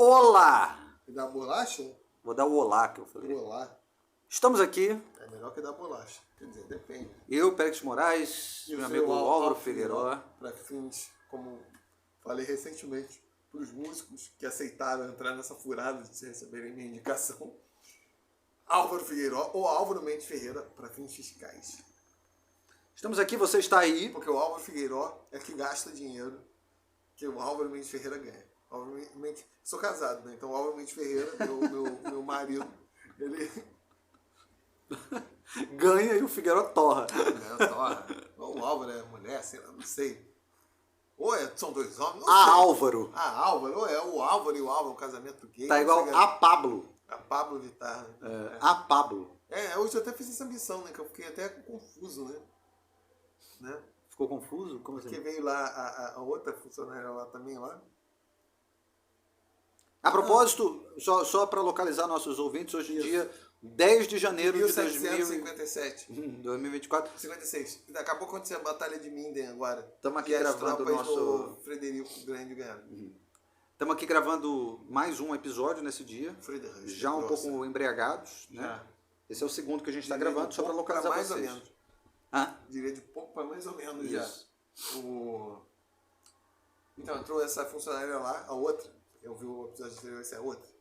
Olá! E da bolacha? Vou dar o olá que eu falei. Olá. Estamos aqui, É melhor que dar bolacha. Quer dizer, depende. eu, Pérez Moraes, E o meu seu amigo Álvaro Figueiró. Para fins, como falei recentemente, para os músicos que aceitaram entrar nessa furada de receberem minha indicação, Álvaro Figueiró ou Álvaro Mendes Ferreira para fins fiscais. Estamos aqui, você está aí. Porque o Álvaro Figueiró é que gasta dinheiro que o Álvaro Mendes Ferreira ganha. Álvaro Mendes, sou casado, né? Então o Álvaro Mendes Ferreira, meu marido, ele Ganha e o Figueiró torra. torra. Ou o Álvaro é mulher, sei lá, não sei. Ou são dois homens, não A sei. Álvaro. Álvaro, ou é o Álvaro e o Álvaro, um casamento gay. Tá igual a Pablo. A Pablo Vittar. A Pablo. Hoje eu até fiz essa missão, né? Que eu fiquei até confuso, né? Ficou confuso? Como Porque assim? veio lá a outra funcionária lá também lá. A propósito, só para localizar nossos ouvintes, hoje em dia, 10 de janeiro de 1757. 2024. 56. Acabou de acontecer a Batalha de Minden agora. Estamos aqui E as gravando o tropas nosso. do Frederico Grande ganharam. Estamos aqui gravando mais um episódio nesse dia. Friedrich Já um Grosse. pouco embriagados, né? Já. Esse é o segundo que a gente está Diria gravando, de só para pouco localizar mais vocês. ou menos. Ah, Diria de pouco para mais ou menos isso. já. Então, entrou essa funcionária lá, a outra. Eu vi o episódio anterior, essa é a outra.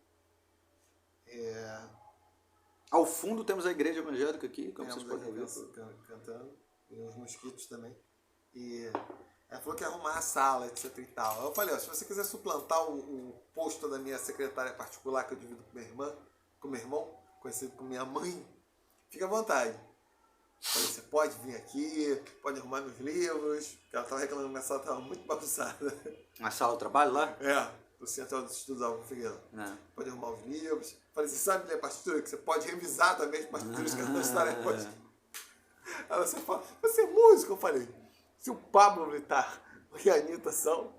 Ao fundo temos a igreja evangélica aqui, como vocês podem ver. Cantando. E uns mosquitos também. E ela falou que ia arrumar a sala, etc e tal. Eu falei, ó, se você quiser suplantar o posto da minha secretária particular, que eu divido com meu irmão, conhecido como minha mãe, fica à vontade. Falei, você pode vir aqui, pode arrumar meus livros, porque ela estava reclamando que minha sala estava muito bagunçada. A sala do trabalho lá? Do Central dos Estudos Álvaro Figueiredo. Pode arrumar os livros. Falei, você sabe ler partitura? Que você pode revisar também as partituras que as tarefas. Ela você fala, você é músico? Eu falei, se o Pablo Vittar e a Anitta são,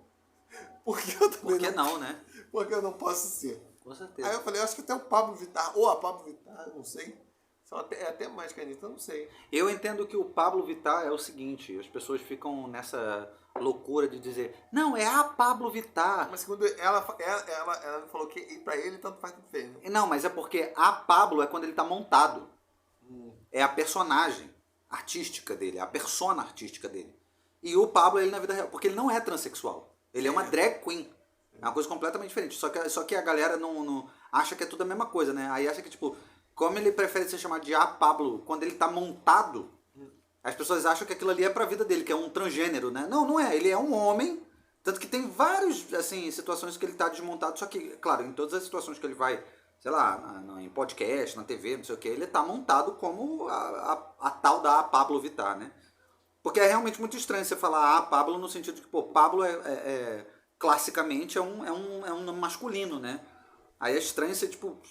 por que eu também Por que não, né? Porque eu não posso ser. Com certeza. Aí eu falei, eu acho que até o Pablo Vittar, ou a Pablo Vittar, não sei. É até mais que a Anitta, eu não sei. Eu entendo que o Pablo Vittar é o seguinte, as pessoas ficam nessa loucura de dizer, não, é a Pablo Vittar. Mas segundo ela falou que pra ele tanto faz tanto fez. Né? Não, mas é porque a Pablo é quando ele tá montado. É a personagem artística dele, a persona artística dele. E o Pablo, ele na vida real, porque ele não é transexual. Ele é uma drag queen. É uma coisa completamente diferente. Só que a galera não acha que é tudo a mesma coisa, né? Aí acha que, tipo, como ele prefere ser chamado de A Pablo, quando ele tá montado, as pessoas acham que aquilo ali é pra vida dele, que é um transgênero, né? Não, não é. Ele é um homem, tanto que tem várias, assim, situações que ele tá desmontado, só que, claro, em todas as situações que ele vai, sei lá, em podcast, na TV, não sei o que, ele tá montado como a tal da A Pablo Vittar, né? Porque é realmente muito estranho você falar A Pablo no sentido de que, pô, Pablo classicamente é um masculino, né? Aí é estranho você, tipo,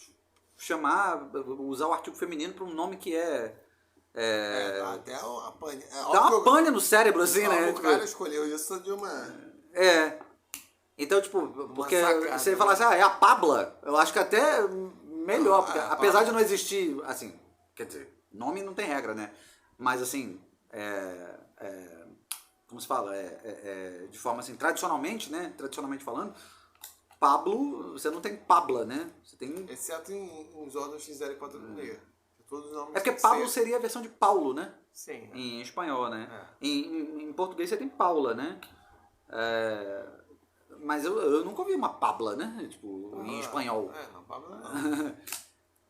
usar o artigo feminino para um nome que Dá até a pane. Dá uma pane no cérebro, assim, né? O cara escolheu isso de uma... Então, tipo, porque sacada, se ele falasse, é a Pabla, eu acho que até melhor, porque apesar de não existir, assim, quer dizer, nome não tem regra, né? Mas, assim, como se fala? De forma, assim, tradicionalmente, né? Tradicionalmente falando, Pablo, você não tem Pabla, né? Você tem... Exceto em uns órgãos XL486. Todos os nomes É porque Pablo seria a versão de Paulo, né? Sim. Em espanhol, né? Em português você tem Paula, né? Mas eu nunca ouvi uma Pabla, né? Tipo, em espanhol. Não, Pablo não.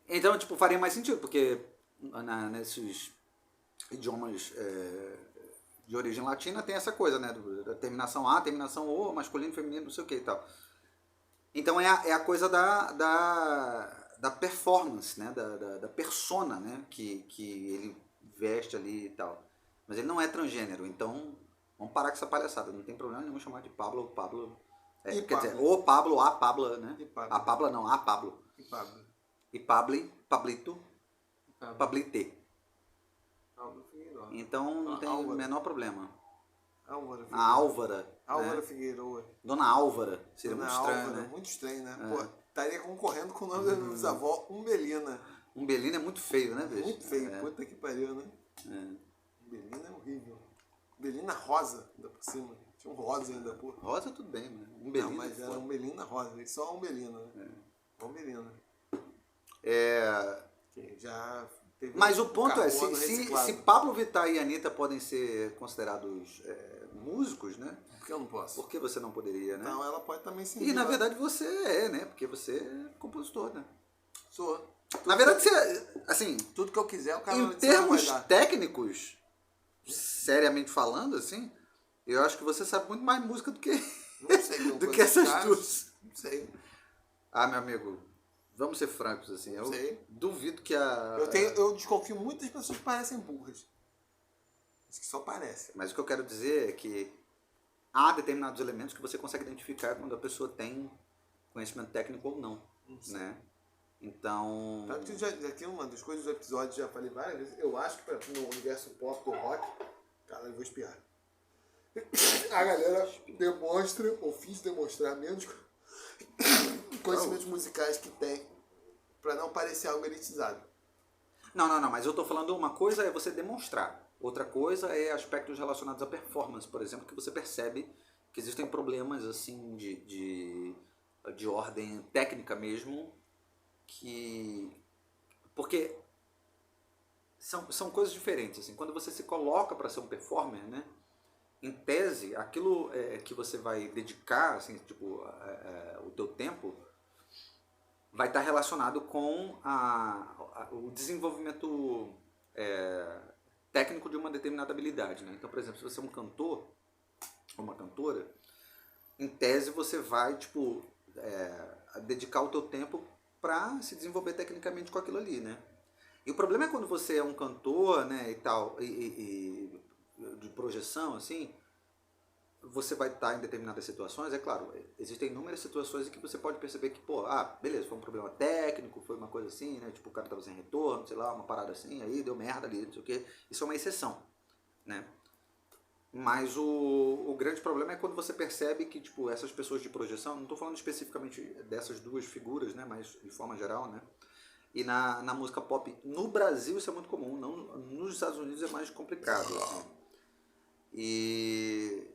Então, tipo, faria mais sentido, porque nesses idiomas de origem latina tem essa coisa, né? Da terminação A, terminação O, masculino, feminino, não sei o que e tal. Então é a coisa da performance, né? Da persona, né? Que ele veste ali e tal. Mas ele não é transgênero, então vamos parar com essa palhaçada. Não tem problema nenhum chamar de Pablo ou Pablo. Quer dizer, o Pablo, a Pabla, né? A Pabla não, a Pablo. E Pablo. E Pabli, Pablito, Pablite. Álvaro Figueiredo. Então não tem o menor problema. Álvaro Figueiredo. A Álvara. Álvara né? Figueiredo. Dona Álvara. Seria Dona muito estranho, Álvara, né? muito estranho, né? Pô, estaria concorrendo com o nome da minha bisavó, Umbelina. Umbelina é muito feio, né, bicho? Muito feio, puta que pariu, né? Umbelina é horrível. Umbelina rosa, ainda por cima. Tinha um rosa ainda, pô. Rosa tudo bem, né? Umbelina. Não, mas era Umbelina rosa, só Umbelina, né? Umbelina. Que já teve Mas o ponto é, carbono se reciclado. Pablo Vittar e Anitta podem ser considerados músicos, né? Por que eu não posso? Por que você não poderia, né? Então ela pode também se E na verdade você é, né? Porque você é compositor, né? Sou. Na verdade você, assim, Tudo que eu quiser, o cara em vai termos dar. técnicos, seriamente falando, assim, eu acho que você sabe muito mais música do que, Não sei, não do que conheço essas caras. duas. Não sei. Ah, meu amigo, vamos ser francos, assim, eu Sei. duvido que a... Eu desconfio muito das pessoas que parecem burras. Acho que só parecem. Mas o que eu quero dizer é que há determinados elementos que você consegue identificar quando a pessoa tem conhecimento técnico ou não, né? Então... Tanto que aqui uma das coisas do episódio já falei várias vezes, eu acho que no universo pop do rock, cara, eu vou espiar. A galera demonstra, ou fiz demonstrar menos conhecimentos musicais que tem, pra não parecer algo elitizado. Não, mas eu tô falando uma coisa é você demonstrar, outra coisa é aspectos relacionados à performance, por exemplo, que você percebe que existem problemas assim de ordem técnica mesmo, que... Porque são coisas diferentes, assim, quando você se coloca para ser um performer, né? Em tese, aquilo que você vai dedicar, assim, tipo, o teu tempo, vai estar relacionado com o desenvolvimento técnico de uma determinada habilidade, né? Então, por exemplo, se você é um cantor ou uma cantora, em tese você vai, tipo, dedicar o teu tempo para se desenvolver tecnicamente com aquilo ali, né? E o problema é quando você é um cantor, né, e tal, de projeção, assim, você vai estar em determinadas situações, é claro, existem inúmeras situações em que você pode perceber que, pô, beleza, foi um problema técnico, foi uma coisa assim, né, tipo, o cara estava sem retorno, sei lá, uma parada assim, aí deu merda ali, não sei o quê, isso é uma exceção, né? Mas o grande problema é quando você percebe que, tipo, essas pessoas de projeção, não estou falando especificamente dessas duas figuras, né, mas de forma geral, né, e na música pop, no Brasil isso é muito comum, não, nos Estados Unidos é mais complicado, assim. E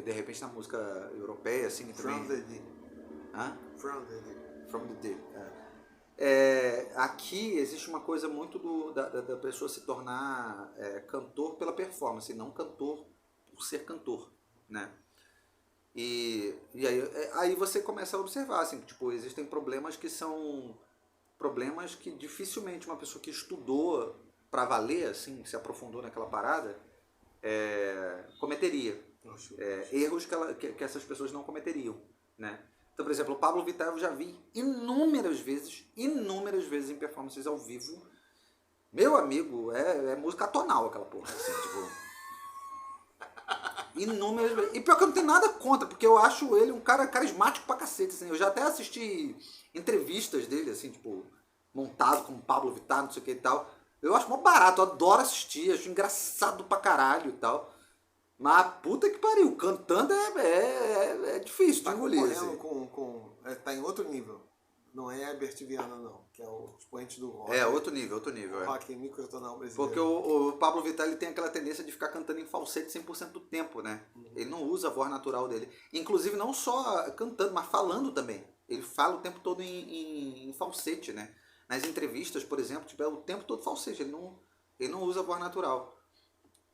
de repente na música europeia, assim, também... From the D. Hã? From the D. From the D. Aqui existe uma coisa muito da pessoa se tornar cantor pela performance, não cantor por ser cantor, né? E aí você começa a observar, assim, tipo, existem problemas que são problemas que dificilmente uma pessoa que estudou pra valer, assim, se aprofundou naquela parada, cometeria. Erros que essas pessoas não cometeriam, né? Então, por exemplo, o Pablo Vittar eu já vi inúmeras vezes em performances ao vivo. Meu amigo, é música atonal aquela porra, assim, tipo... Inúmeras vezes. E pior que eu não tenho nada contra, porque eu acho ele um cara carismático pra cacete, assim. Eu já até assisti entrevistas dele, assim, tipo, montado como Pablo Vittar, não sei o que e tal. Eu acho mó barato, eu adoro assistir, acho engraçado pra caralho e tal. Mas puta que pariu, cantando é difícil de engolir. Assim. Tá em outro nível. Não é Herbert Viana, não, que é o expoente do rock. Outro nível. Rock microtonal brasileiro. Porque o Pablo Vittar ele tem aquela tendência de ficar cantando em falsete 100% do tempo, né? Ele não usa a voz natural dele. Inclusive não só cantando, mas falando também. Ele fala o tempo todo em falsete, né? Nas entrevistas, por exemplo, tipo, é o tempo todo falsete. Ele não usa a voz natural.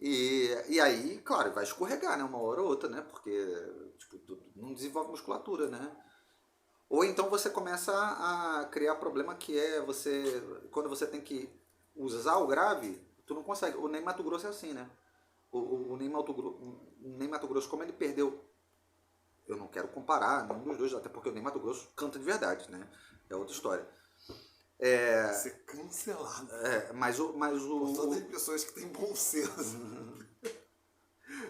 E aí, claro, vai escorregar, né? Uma hora ou outra, né? Porque tipo, não desenvolve musculatura, né? Ou então você começa a criar problema que é quando você tem que usar o grave, tu não consegue. O Ney Matogrosso é assim, né? O Ney Matogrosso, como ele perdeu, eu não quero comparar nenhum dos dois, até porque o Ney Matogrosso canta de verdade, né? É outra história. Ser cancelado. Mas o... Por todas as pessoas que têm bom senso.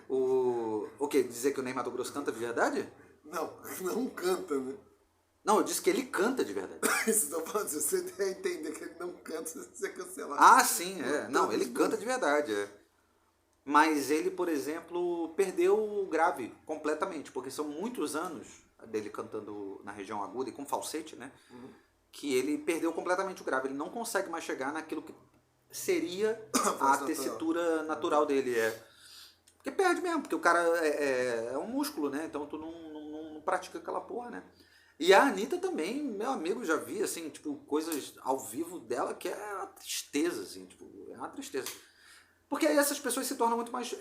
O quê? Dizer que o Ney Matogrosso canta de verdade? Não canta, né? Não, eu disse que ele canta de verdade. Isso eu tô falando, se você der a entender que ele não canta, você é cancelado. Ah, sim, Não, ele canta de verdade, Mas ele, por exemplo, perdeu o grave completamente, porque são muitos anos dele cantando na região aguda e com falsete, né? Que ele perdeu completamente o grave. Ele não consegue mais chegar naquilo que seria a tessitura natural dele. Porque perde mesmo, porque o cara é um músculo, né? Então tu não pratica aquela porra, né? E a Anitta também, meu amigo, já vi, assim, tipo, coisas ao vivo dela que é uma tristeza, assim, tipo, é uma tristeza. Porque aí essas pessoas se tornam muito mais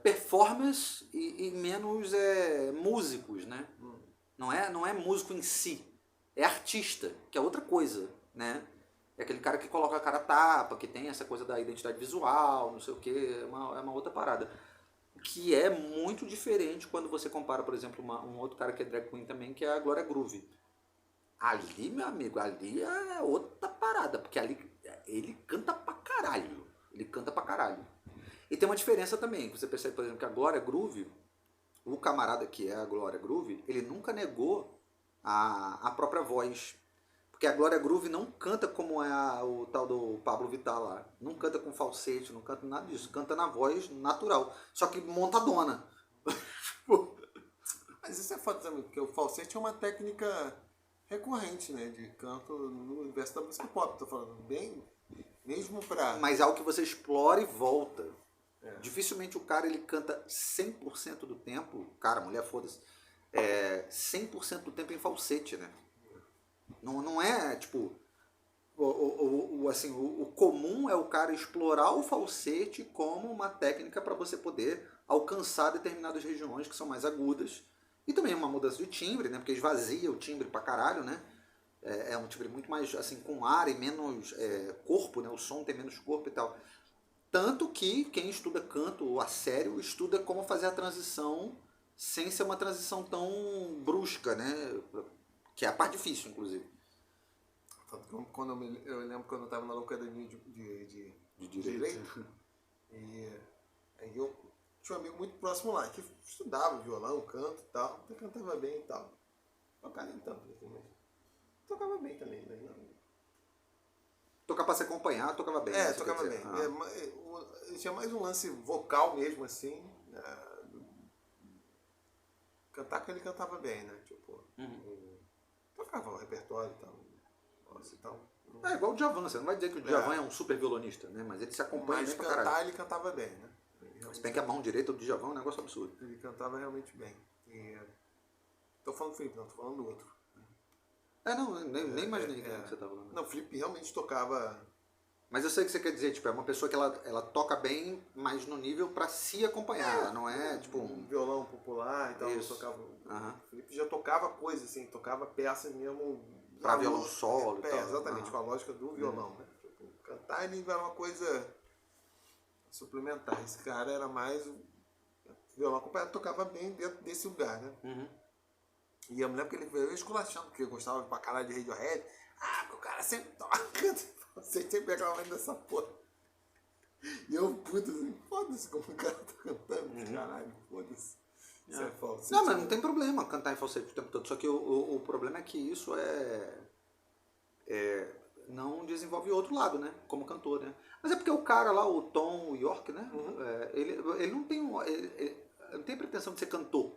performers e menos músicos, né? Não é músico em si, é artista, que é outra coisa, né? É aquele cara que coloca a cara a tapa, que tem essa coisa da identidade visual, não sei o que, é uma outra parada. Que é muito diferente quando você compara, por exemplo, um outro cara que é drag queen também, que é a Glória Groove. Ali, meu amigo, ali é outra parada, porque ali ele canta pra caralho. Ele canta pra caralho. E tem uma diferença também, você percebe, por exemplo, que a Glória Groove, o camarada que é a Glória Groove, ele nunca negou a própria voz. Porque a Glória Groove não canta como é o tal do Pablo Vittar lá. Não canta com falsete, não canta nada disso. Canta na voz natural. Só que montadona. Mas isso é foda também, porque o falsete é uma técnica recorrente, né? De canto no universo da música pop. Tô falando bem, mesmo pra... Mas é algo que você explora e volta. Dificilmente o cara ele canta 100% do tempo. Cara, mulher, foda-se. 100% do tempo em falsete, né? Não é, tipo... O comum é o cara explorar o falsete como uma técnica para você poder alcançar determinadas regiões que são mais agudas. E também uma mudança de timbre, né? Porque esvazia o timbre pra caralho, né? É um timbre muito mais assim com ar e menos corpo, né? O som tem menos corpo e tal. Tanto que quem estuda canto a sério estuda como fazer a transição sem ser uma transição tão brusca, né? Que é a parte difícil, inclusive. Eu lembro quando eu estava na academia de direito, e aí eu tinha um amigo muito próximo lá, que estudava violão, canto e tal, até cantava bem e tal. Tocava nem tanto, mas tocava bem também, né? Tocar pra se acompanhar, tocava bem. Tocava bem. Tinha mais um lance vocal mesmo, assim. Cantar que ele cantava bem, né? Tipo, tocava o repertório e tal. Então, é igual o Djavan, você não vai dizer que o Djavan é um super violonista, né? Mas ele se acompanha bem pra caralho. Mas cantar ele cantava bem, né? Se bem que a mão direita do Djavan é um negócio absurdo. Ele cantava realmente bem. Tô falando do Felipe, não, tô falando do outro. Nem imaginei que você tava falando. Não, o Felipe realmente tocava... Mas eu sei o que você quer dizer, tipo, é uma pessoa que ela toca bem, mas no nível pra se acompanhar, ela não é, tipo... Um violão popular e tal, tocava... O Felipe já tocava coisa, assim, tocava peças mesmo... Pra violão solo e tal. Exatamente, com a lógica do violão, né? Tipo, cantar ele era uma coisa suplementar. Esse cara era mais... O violão acompanhado tocava bem dentro desse lugar, né? E eu me lembro que ele veio esculachando, porque eu gostava pra caralho de Radiohead. Porque o cara sempre toca... Você sempre reclamando dessa porra. E eu, puta, assim, foda-se como o cara tá cantando, caralho, foda-se. Isso é falso. Não, mas não tem problema cantar em falsete o tempo todo. Só que o problema é que isso não desenvolve outro lado, né? Como cantor, né? Mas é porque o cara lá, o Tom York, né? Ele não tem ele não tem pretensão de ser cantor,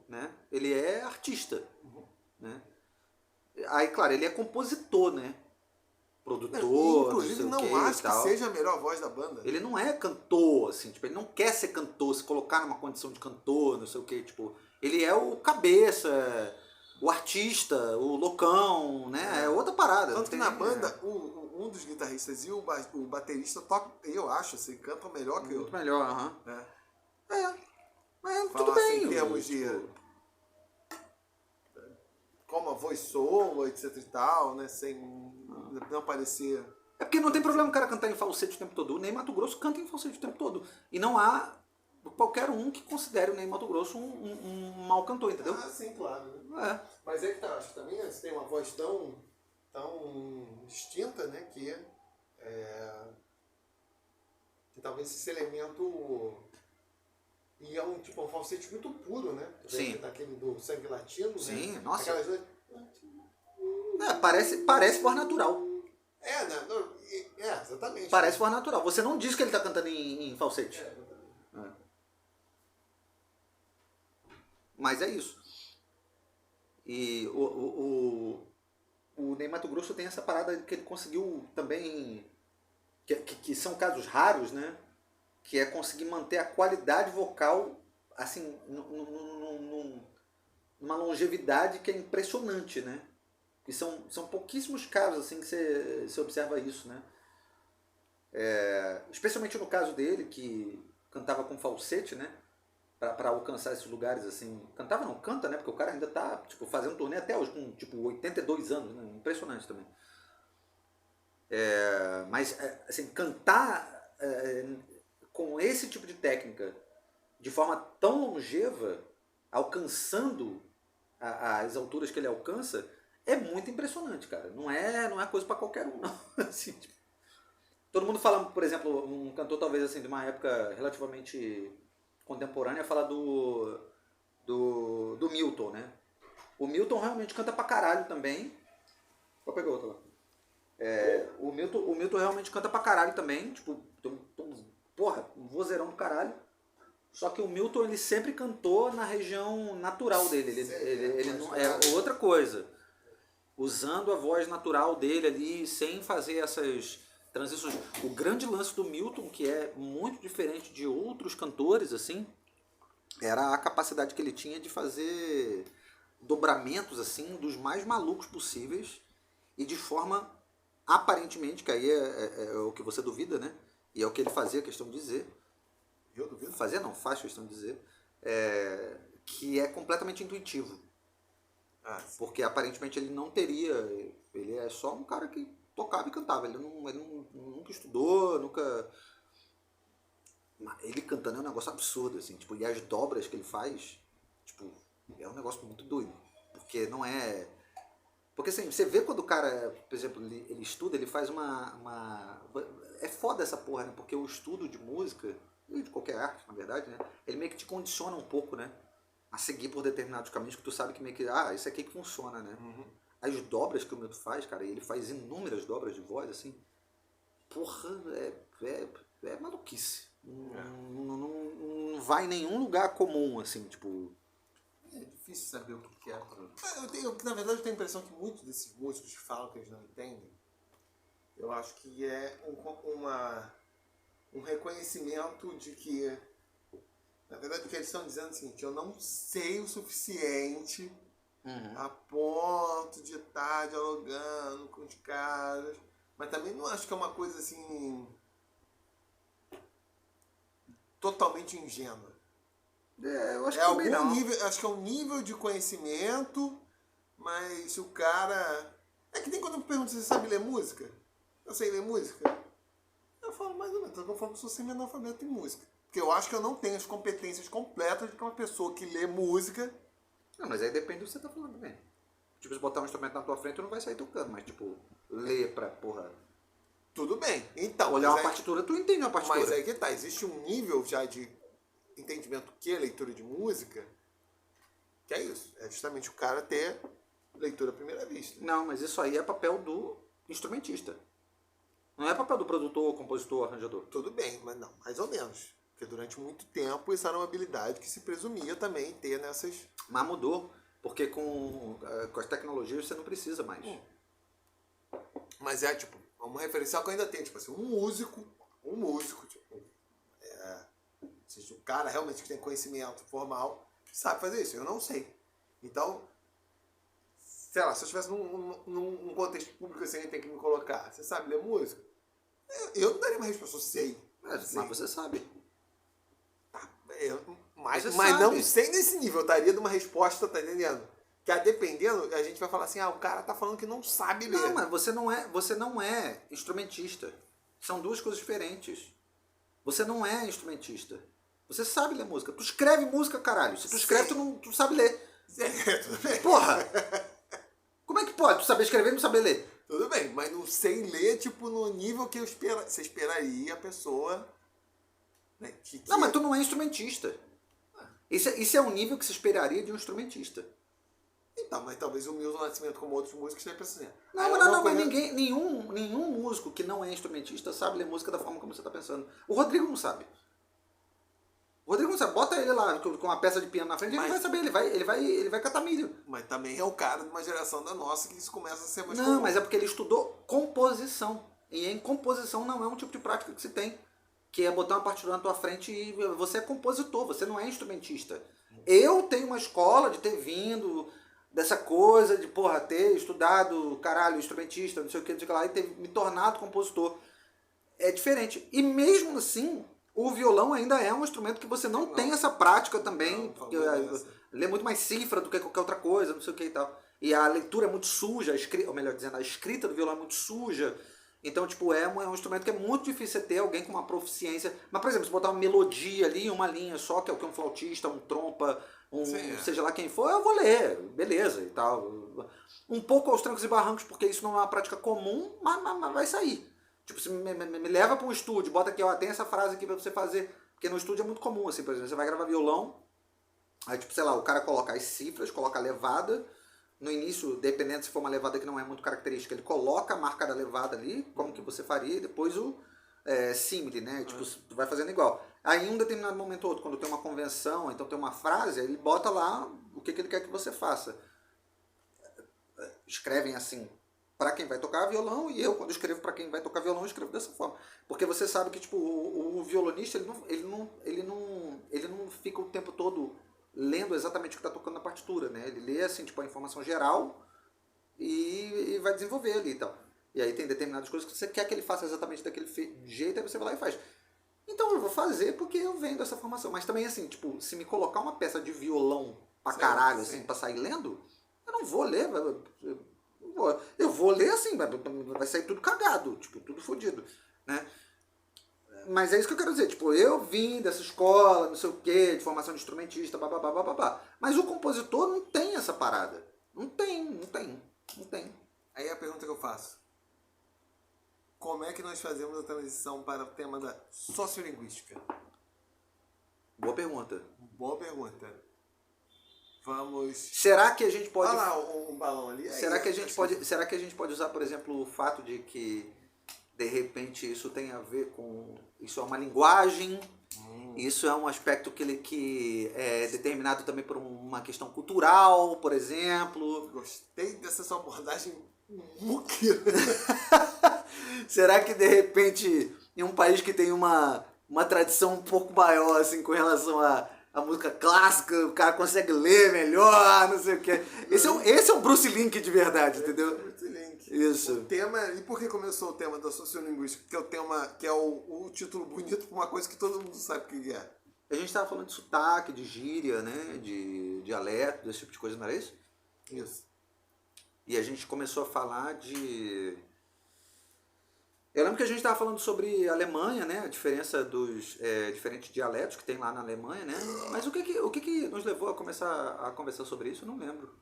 né? Ele é artista, né? Aí, claro, ele é compositor, né? Produtor, inclusive não acho que seja a melhor voz da banda. Ele não é cantor, assim, tipo, ele não quer ser cantor, se colocar numa condição de cantor, não sei o que, tipo, ele é o cabeça, o artista, o loucão, né? É outra parada. Tanto que na banda, um dos guitarristas e o baterista tocam, eu acho, assim, cantam melhor que eu. Muito melhor, Mas falar tudo bem. Assim, em termos de como a voz soa, etc e tal, né? Sem não parecer... É porque não tem problema o cara cantar em falsete o tempo todo. O Ney Matogrosso canta em falsete o tempo todo. E não há qualquer um que considere o Ney Matogrosso um mau cantor, entendeu? Sim, claro. Né? Mas é que tá, acho que também você tem uma voz tão distinta, né? Que talvez esse elemento... E é um falsete muito puro, né? Sim. Daquele do sangue latino, sim, né? Nossa. Aquelas... Parece voz natural. Exatamente. Parece voz natural. Você não diz que ele tá cantando em falsete. Mas é isso. E o Ney Matogrosso tem essa parada que ele conseguiu também... Que são casos raros, né? que é conseguir manter a qualidade vocal, assim, numa longevidade que é impressionante, né? E são pouquíssimos casos, assim, que você observa isso, né? Especialmente no caso dele, que cantava com falsete, né? Pra alcançar esses lugares, assim. Cantava não, canta, né? Porque o cara ainda tá, tipo, fazendo turnê até hoje, com, tipo, 82 anos, né? Impressionante também. Mas, assim, cantar com esse tipo de técnica, de forma tão longeva, alcançando as alturas que ele alcança, é muito impressionante, cara. Não é coisa pra qualquer um, não. Assim, tipo, todo mundo fala, por exemplo, um cantor talvez assim de uma época relativamente contemporânea, fala do Milton, né? O Milton realmente canta pra caralho também. Vou pegar outra lá. O Milton realmente canta pra caralho também, tipo, porra, um vozeirão do caralho. Só que o Milton ele sempre cantou na região natural dele. Ele não é outra coisa. Usando a voz natural dele ali, sem fazer essas transições. O grande lance do Milton, que é muito diferente de outros cantores, assim, era a capacidade que ele tinha de fazer dobramentos, assim, dos mais malucos possíveis e de forma, aparentemente, que aí é o que você duvida, né? E é o que ele fazia questão de dizer. Eu duvido. Fazia não, faz questão de dizer. Que é completamente intuitivo. Porque aparentemente ele não teria. Ele é só um cara que tocava e cantava. Ele nunca estudou, nunca. Ele cantando é um negócio absurdo, assim, tipo, e as dobras que ele faz, tipo, é um negócio muito doido. Porque não é. Porque assim, você vê quando o cara, por exemplo, ele estuda, ele faz uma. É foda essa porra, né? Porque o estudo de música, e de qualquer arte, na verdade, né? Ele meio que te condiciona um pouco, né? A seguir por determinados caminhos que tu sabe que meio que, isso aqui que funciona, né? Uhum. As dobras que o Milton faz, cara, ele faz inúmeras dobras de voz, assim, porra, é maluquice. Não vai em nenhum lugar comum, assim, tipo... É difícil saber o que é. Na verdade, eu tenho a impressão que muitos desses músicos que falam que eles não entendem, eu acho que é um reconhecimento de que, na verdade, o que eles estão dizendo é o seguinte: eu não sei o suficiente a ponto de estar dialogando com os caras, mas também não acho que é uma coisa assim totalmente ingênua. Eu acho É que algum não. nível, acho que é um nível de conhecimento, mas se o cara... É que nem quando eu me pergunto se você sabe ler música. Eu sei ler música? Eu falo mais ou menos, eu falo que sou semi-analfabeto em música. Porque eu acho que eu não tenho as competências completas de que uma pessoa que lê música... Não, mas aí depende do que você tá falando também. Tipo, se botar um instrumento na tua frente, tu não vai sair tocando, mas tipo, ler pra, porra... Tudo bem, então... Olhar uma partitura, tu entende uma partitura. Mas aí que tá, existe um nível já de entendimento que é leitura de música, que é isso. É justamente o cara ter leitura à primeira vista. Não, mas isso aí é papel do instrumentista. Não é papel do produtor, compositor, arranjador. Tudo bem, mas não, mais ou menos. Porque durante muito tempo isso era uma habilidade que se presumia também ter nessas... Mas mudou, porque com as tecnologias você não precisa mais. Mas é tipo, um referencial que eu ainda tenho, tipo assim, um músico, tipo, se o cara realmente que tem conhecimento formal, sabe fazer isso. Eu não sei. Então, sei lá, se eu estivesse num contexto público assim, alguém tem que me colocar, você sabe ler música? Eu não daria uma resposta, eu sei. Mas você sabe. Mas não sei nesse nível, eu daria de uma resposta, tá entendendo? Que dependendo, a gente vai falar assim, o cara tá falando que não sabe ler. Não, mas você não é instrumentista. São duas coisas diferentes. Você não é instrumentista. Você sabe ler música. Tu escreve música, caralho. Se tu escreve, tu sabe ler. Tudo bem. Porra! Como é que pode? Tu saber escrever e não saber ler? Tudo bem, mas não sei ler, tipo, no nível que você esperaria a pessoa... Né, Não, mas tu não é instrumentista. Isso é um nível que se esperaria de um instrumentista. Então, mas talvez o Milton Nascimento, como outros músicos, tenha pensado assim. Não, mas nenhum músico que não é instrumentista sabe ler música da forma como você está pensando. O Rodrigo não sabe. O Rodrigo não sabe. Bota ele lá com uma peça de piano na frente, ele não vai saber, ele vai catar milho. Mas também é o cara de uma geração da nossa que isso começa a ser mais comum. Não, mas é porque ele estudou composição. E em composição não é um tipo de prática que se tem. que é botar uma partitura na tua frente e você é compositor, você não é instrumentista. Eu tenho uma escola de ter vindo dessa coisa de, porra, ter estudado, caralho, instrumentista, não sei o que lá, e ter me tornado compositor. É diferente. E mesmo assim, o violão ainda é um instrumento que você não tem essa prática também, porque ele é muito mais cifra do que qualquer outra coisa, não sei o que e tal. E a leitura é muito suja, ou melhor dizendo, a escrita do violão é muito suja. Então, tipo, é um instrumento que é muito difícil você ter alguém com uma proficiência. Mas, por exemplo, se botar uma melodia ali, uma linha só, que é o que um flautista, um trompa, seja lá quem for, eu vou ler, beleza e tal. Um pouco aos trancos e barrancos, porque isso não é uma prática comum, mas vai sair. Tipo, você me leva para um estúdio, bota aqui, ó, tem essa frase aqui para você fazer. Porque no estúdio é muito comum, assim, por exemplo, você vai gravar violão, aí, tipo, sei lá, o cara coloca as cifras, coloca a levada. No início, dependendo se for uma levada que não é muito característica, ele coloca a marca da levada ali, como que você faria, e depois o símile, né? Tipo, tu vai fazendo igual. Aí, em um determinado momento ou outro, quando tem uma convenção, então tem uma frase, ele bota lá o que ele quer que você faça. Escrevem assim para quem vai tocar violão, e eu, quando escrevo para quem vai tocar violão, eu escrevo dessa forma. Porque você sabe que, tipo, o violonista, ele não fica o tempo todo lendo exatamente o que está tocando na partitura, né? Ele lê, assim, tipo, a informação geral e vai desenvolver ali e tal. E aí tem determinadas coisas que você quer que ele faça exatamente daquele jeito, aí você vai lá e faz. Então eu vou fazer porque eu venho dessa formação. Mas também, assim, tipo, se me colocar uma peça de violão pra caralho, assim, pra sair lendo, eu não vou ler, eu vou ler assim, vai sair tudo cagado, tipo, tudo fodido, né? Mas é isso que eu quero dizer, tipo, eu vim dessa escola, não sei o quê, de formação de instrumentista, bababá, bababá. Mas o compositor não tem essa parada. Não tem. Aí a pergunta que eu faço: como é que nós fazemos a transição para o tema da sociolinguística? Boa pergunta. Boa pergunta. Vamos... Será que a gente pode... Olha lá um balão ali. Será que a gente pode usar, por exemplo, o fato de que, de repente, isso tem a ver com... Isso é uma linguagem, isso é um aspecto que é determinado também por uma questão cultural, por exemplo. Gostei dessa sua abordagem muquira. Será que, de repente, em um país que tem uma tradição um pouco maior, assim, com relação a música clássica, o cara consegue ler melhor, não sei o quê. Esse é um Bruce Link de verdade, entendeu? Bruce Link. Isso. O tema, e por que começou o tema da sociolinguística? Que é o tema, que é o título bonito para uma coisa que todo mundo sabe o que é. A gente estava falando de sotaque, de gíria, né? De dialeto, desse tipo de coisa, não era isso? Isso. E a gente começou a falar de... Eu lembro que a gente estava falando sobre a Alemanha, né? A diferença dos diferentes dialetos que tem lá na Alemanha, né? Mas o que nos levou a começar a conversar sobre isso? Eu não lembro.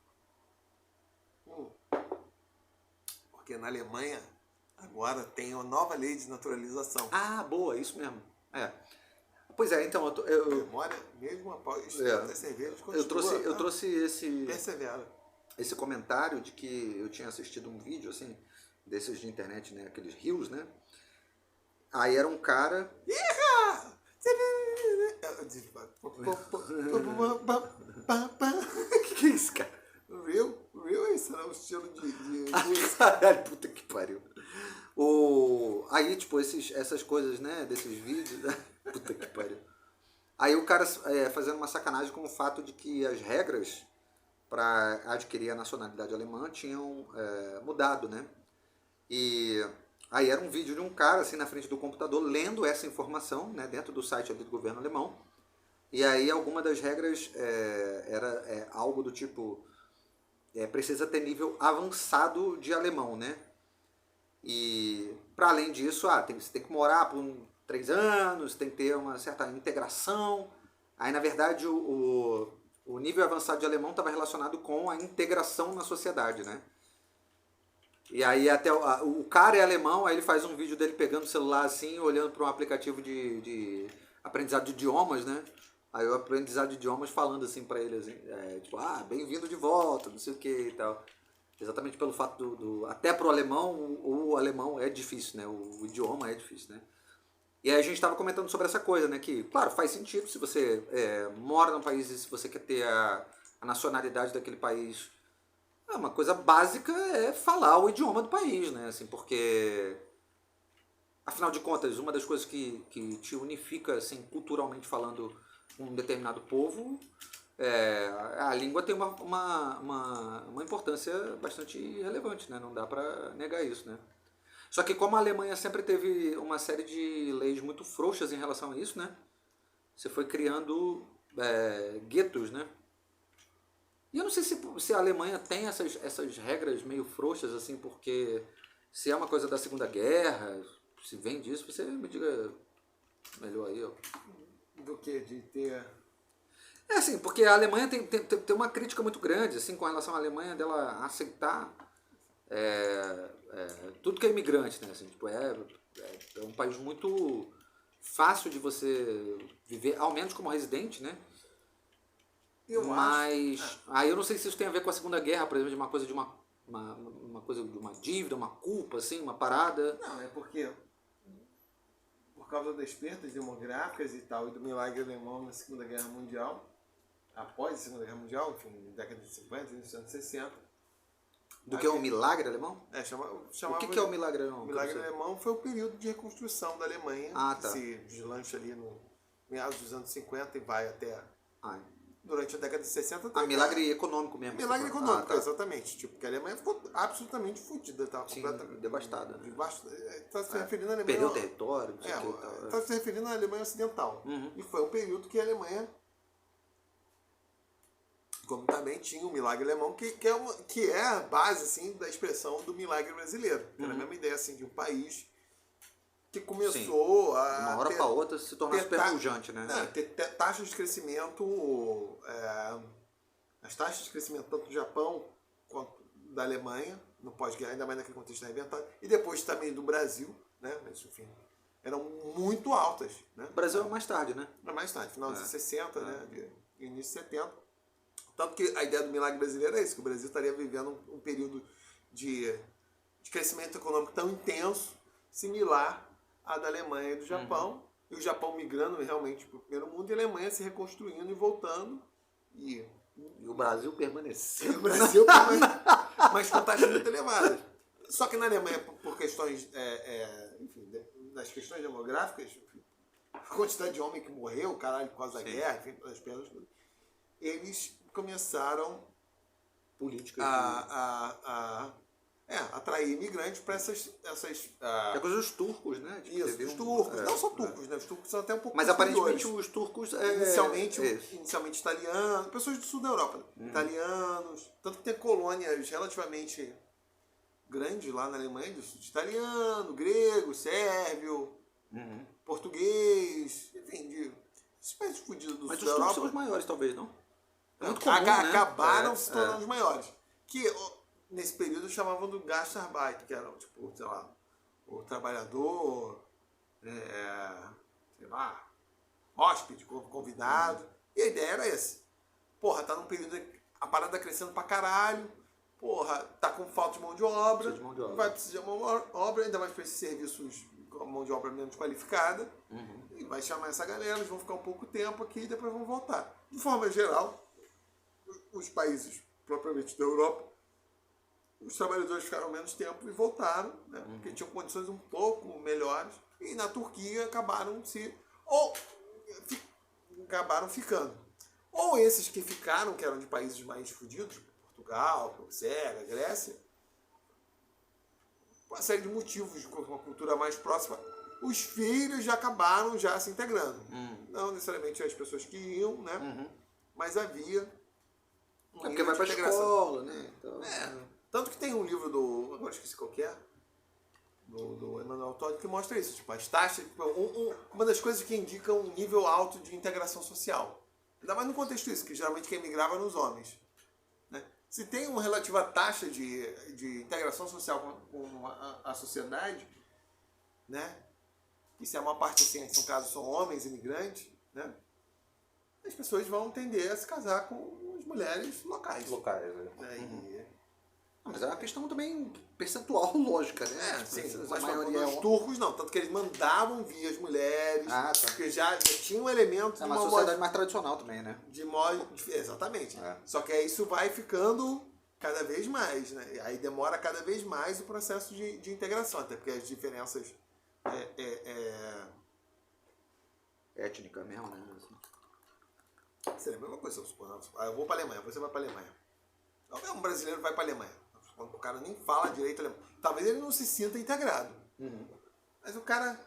Porque na Alemanha agora tem uma nova lei de naturalização. Ah, boa, isso mesmo. Pois é, então Memória, mesmo após a cerveja, eu trouxe persevera. Esse comentário de que eu tinha assistido um vídeo assim desses de internet, né, aqueles rios, né? Aí era um cara... Que é isso, cara? Real, isso era um estilo de... Caralho, puta que pariu. Aí, tipo, essas coisas, né, desses vídeos... Puta que pariu. Aí o cara fazendo uma sacanagem com o fato de que as regras para adquirir a nacionalidade alemã tinham mudado, né? E aí era um vídeo de um cara assim na frente do computador lendo essa informação, né, dentro do site ali do governo alemão. E aí alguma das regras era algo do tipo precisa ter nível avançado de alemão, né? E para além disso, você tem que morar por 3 anos, tem que ter uma certa integração. Aí na verdade o nível avançado de alemão estava relacionado com a integração na sociedade, né? E aí até o cara é alemão, aí ele faz um vídeo dele pegando o celular assim, olhando para um aplicativo de aprendizado de idiomas, né? Aí o aprendizado de idiomas falando assim para ele, assim, tipo, bem-vindo de volta, não sei o que e tal. Exatamente pelo fato até pro alemão, o alemão é difícil, né? O idioma é difícil, né? E aí a gente estava comentando sobre essa coisa, né? Que, claro, faz sentido se você mora num país e se você quer ter a nacionalidade daquele país. Uma coisa básica é falar o idioma do país, né? Assim, porque Afinal de contas, uma das coisas que te unifica, assim, culturalmente falando, um determinado povo, a língua tem uma importância bastante relevante, né? Não dá pra negar isso, né? Só que como a Alemanha sempre teve uma série de leis muito frouxas em relação a isso, né? Você foi criando guetos, né? E eu não sei se a Alemanha tem essas regras meio frouxas, assim, porque se é uma coisa da Segunda Guerra, se vem disso, você me diga melhor aí, ó. Do que? De ter. É assim, porque a Alemanha tem uma crítica muito grande, assim, com relação à Alemanha, dela aceitar tudo que é imigrante, né? Assim, tipo, é um país muito fácil de você viver, ao menos como residente, né? Mas aí eu não sei se isso tem a ver com a Segunda Guerra, por exemplo, de uma coisa de uma coisa de uma dívida, uma culpa, assim, uma parada. Não, é porque por causa das perdas demográficas e tal, e do milagre alemão na Segunda Guerra Mundial, após a Segunda Guerra Mundial, enfim, na década de 50 e nos anos 60. Do que é o milagre alemão? Chamava O que é o milagre alemão? O milagre alemão foi o período de reconstrução da Alemanha, que se deslancha ali no meados dos anos 50 e vai até durante a década de 60. Milagre econômico mesmo. Milagre econômico, exatamente. Tipo, porque a Alemanha ficou absolutamente fodida, tá? Completamente devastada. Está se referindo à Alemanha. Perdeu o território, não sei o que. Está se referindo à Alemanha Ocidental. E foi um período que a Alemanha, como também tinha o milagre alemão, que é a base assim, da expressão do milagre brasileiro. Que era a mesma ideia assim, de um país que começou a. De uma hora para outra se tornar super pujante, né? Ter taxas de crescimento. As taxas de crescimento tanto do Japão quanto da Alemanha, no pós-guerra, ainda mais naquele contexto reinventado, e depois também do Brasil, né? Mas enfim, eram muito altas. Né? O Brasil é mais tarde, né? É mais tarde, final dos 60, né? Início de 70. Tanto que a ideia do milagre brasileiro é isso, que o Brasil estaria vivendo um período de crescimento econômico tão intenso, similar à da Alemanha e do Japão, e o Japão migrando realmente para o primeiro mundo, e a Alemanha se reconstruindo e voltando, e o Brasil permaneceu. Mas com taxas muito elevadas. Só que na Alemanha, por questões, enfim, das questões demográficas, a quantidade de homem que morreu, caralho, por causa da guerra, enfim, das perdas, eles começaram políticas a atrair imigrantes para essas é coisa dos turcos, né? Tipo, isso, os turcos. Não só turcos, né? Os turcos são até um pouco. Mas aparentemente os turcos. Inicialmente italianos, pessoas do sul da Europa. Italianos. Tanto que tem colônias relativamente grandes lá na Alemanha, de italiano, grego, sérvio, português, enfim, de espécies fudidas do sul da Europa. Mas os turcos são os maiores, talvez, não? É muito comum, acabaram se tornando os maiores. Que nesse período chamavam do Gastarbeiter, que era, tipo, sei lá, o trabalhador, sei lá, hóspede, convidado. E a ideia era essa. Porra, tá num período, a parada crescendo pra caralho, porra, tá com falta de mão de obra, vai precisar de mão de obra, ainda mais pra esses serviços com mão de obra menos qualificada, e vai chamar essa galera, eles vão ficar um pouco tempo aqui e depois vão voltar. De forma geral, os países propriamente da Europa, os trabalhadores ficaram menos tempo e voltaram, né? Porque tinham condições um pouco melhores, e na Turquia acabaram ficando. Ou esses que ficaram, que eram de países mais fodidos, Portugal, Sérvia, Grécia, uma série de motivos, com uma cultura mais próxima, os filhos já acabaram já se integrando. Não necessariamente as pessoas que iam, né? Mas havia porque vai pra escola, né? Então, tanto que tem um livro agora esqueci qual que é, do Emmanuel Todd, que mostra isso, tipo, as taxas, uma das coisas que indicam um nível alto de integração social. Ainda mais no contexto isso, que geralmente quem migrava eram os homens. Né? Se tem uma relativa taxa de integração social com a sociedade, né? E se é uma parte assim, no caso são homens imigrantes, né? As pessoas vão tender a se casar com as mulheres locais. Mas é uma questão também percentual lógica, né? Sim, mas a maioria os turcos não, tanto que eles mandavam vir as mulheres, porque já tinha um elemento de uma sociedade mais tradicional também, né? Exatamente. Só que aí isso vai ficando cada vez mais, né? Aí demora cada vez mais o processo de integração, até porque as diferenças Étnica mesmo, né? Seria a mesma coisa, eu suponho. Eu vou pra Alemanha, você vai pra Alemanha. Então, um brasileiro vai pra Alemanha. Quando o cara nem fala direito alemão. Talvez ele não se sinta integrado. Uhum. Mas o cara,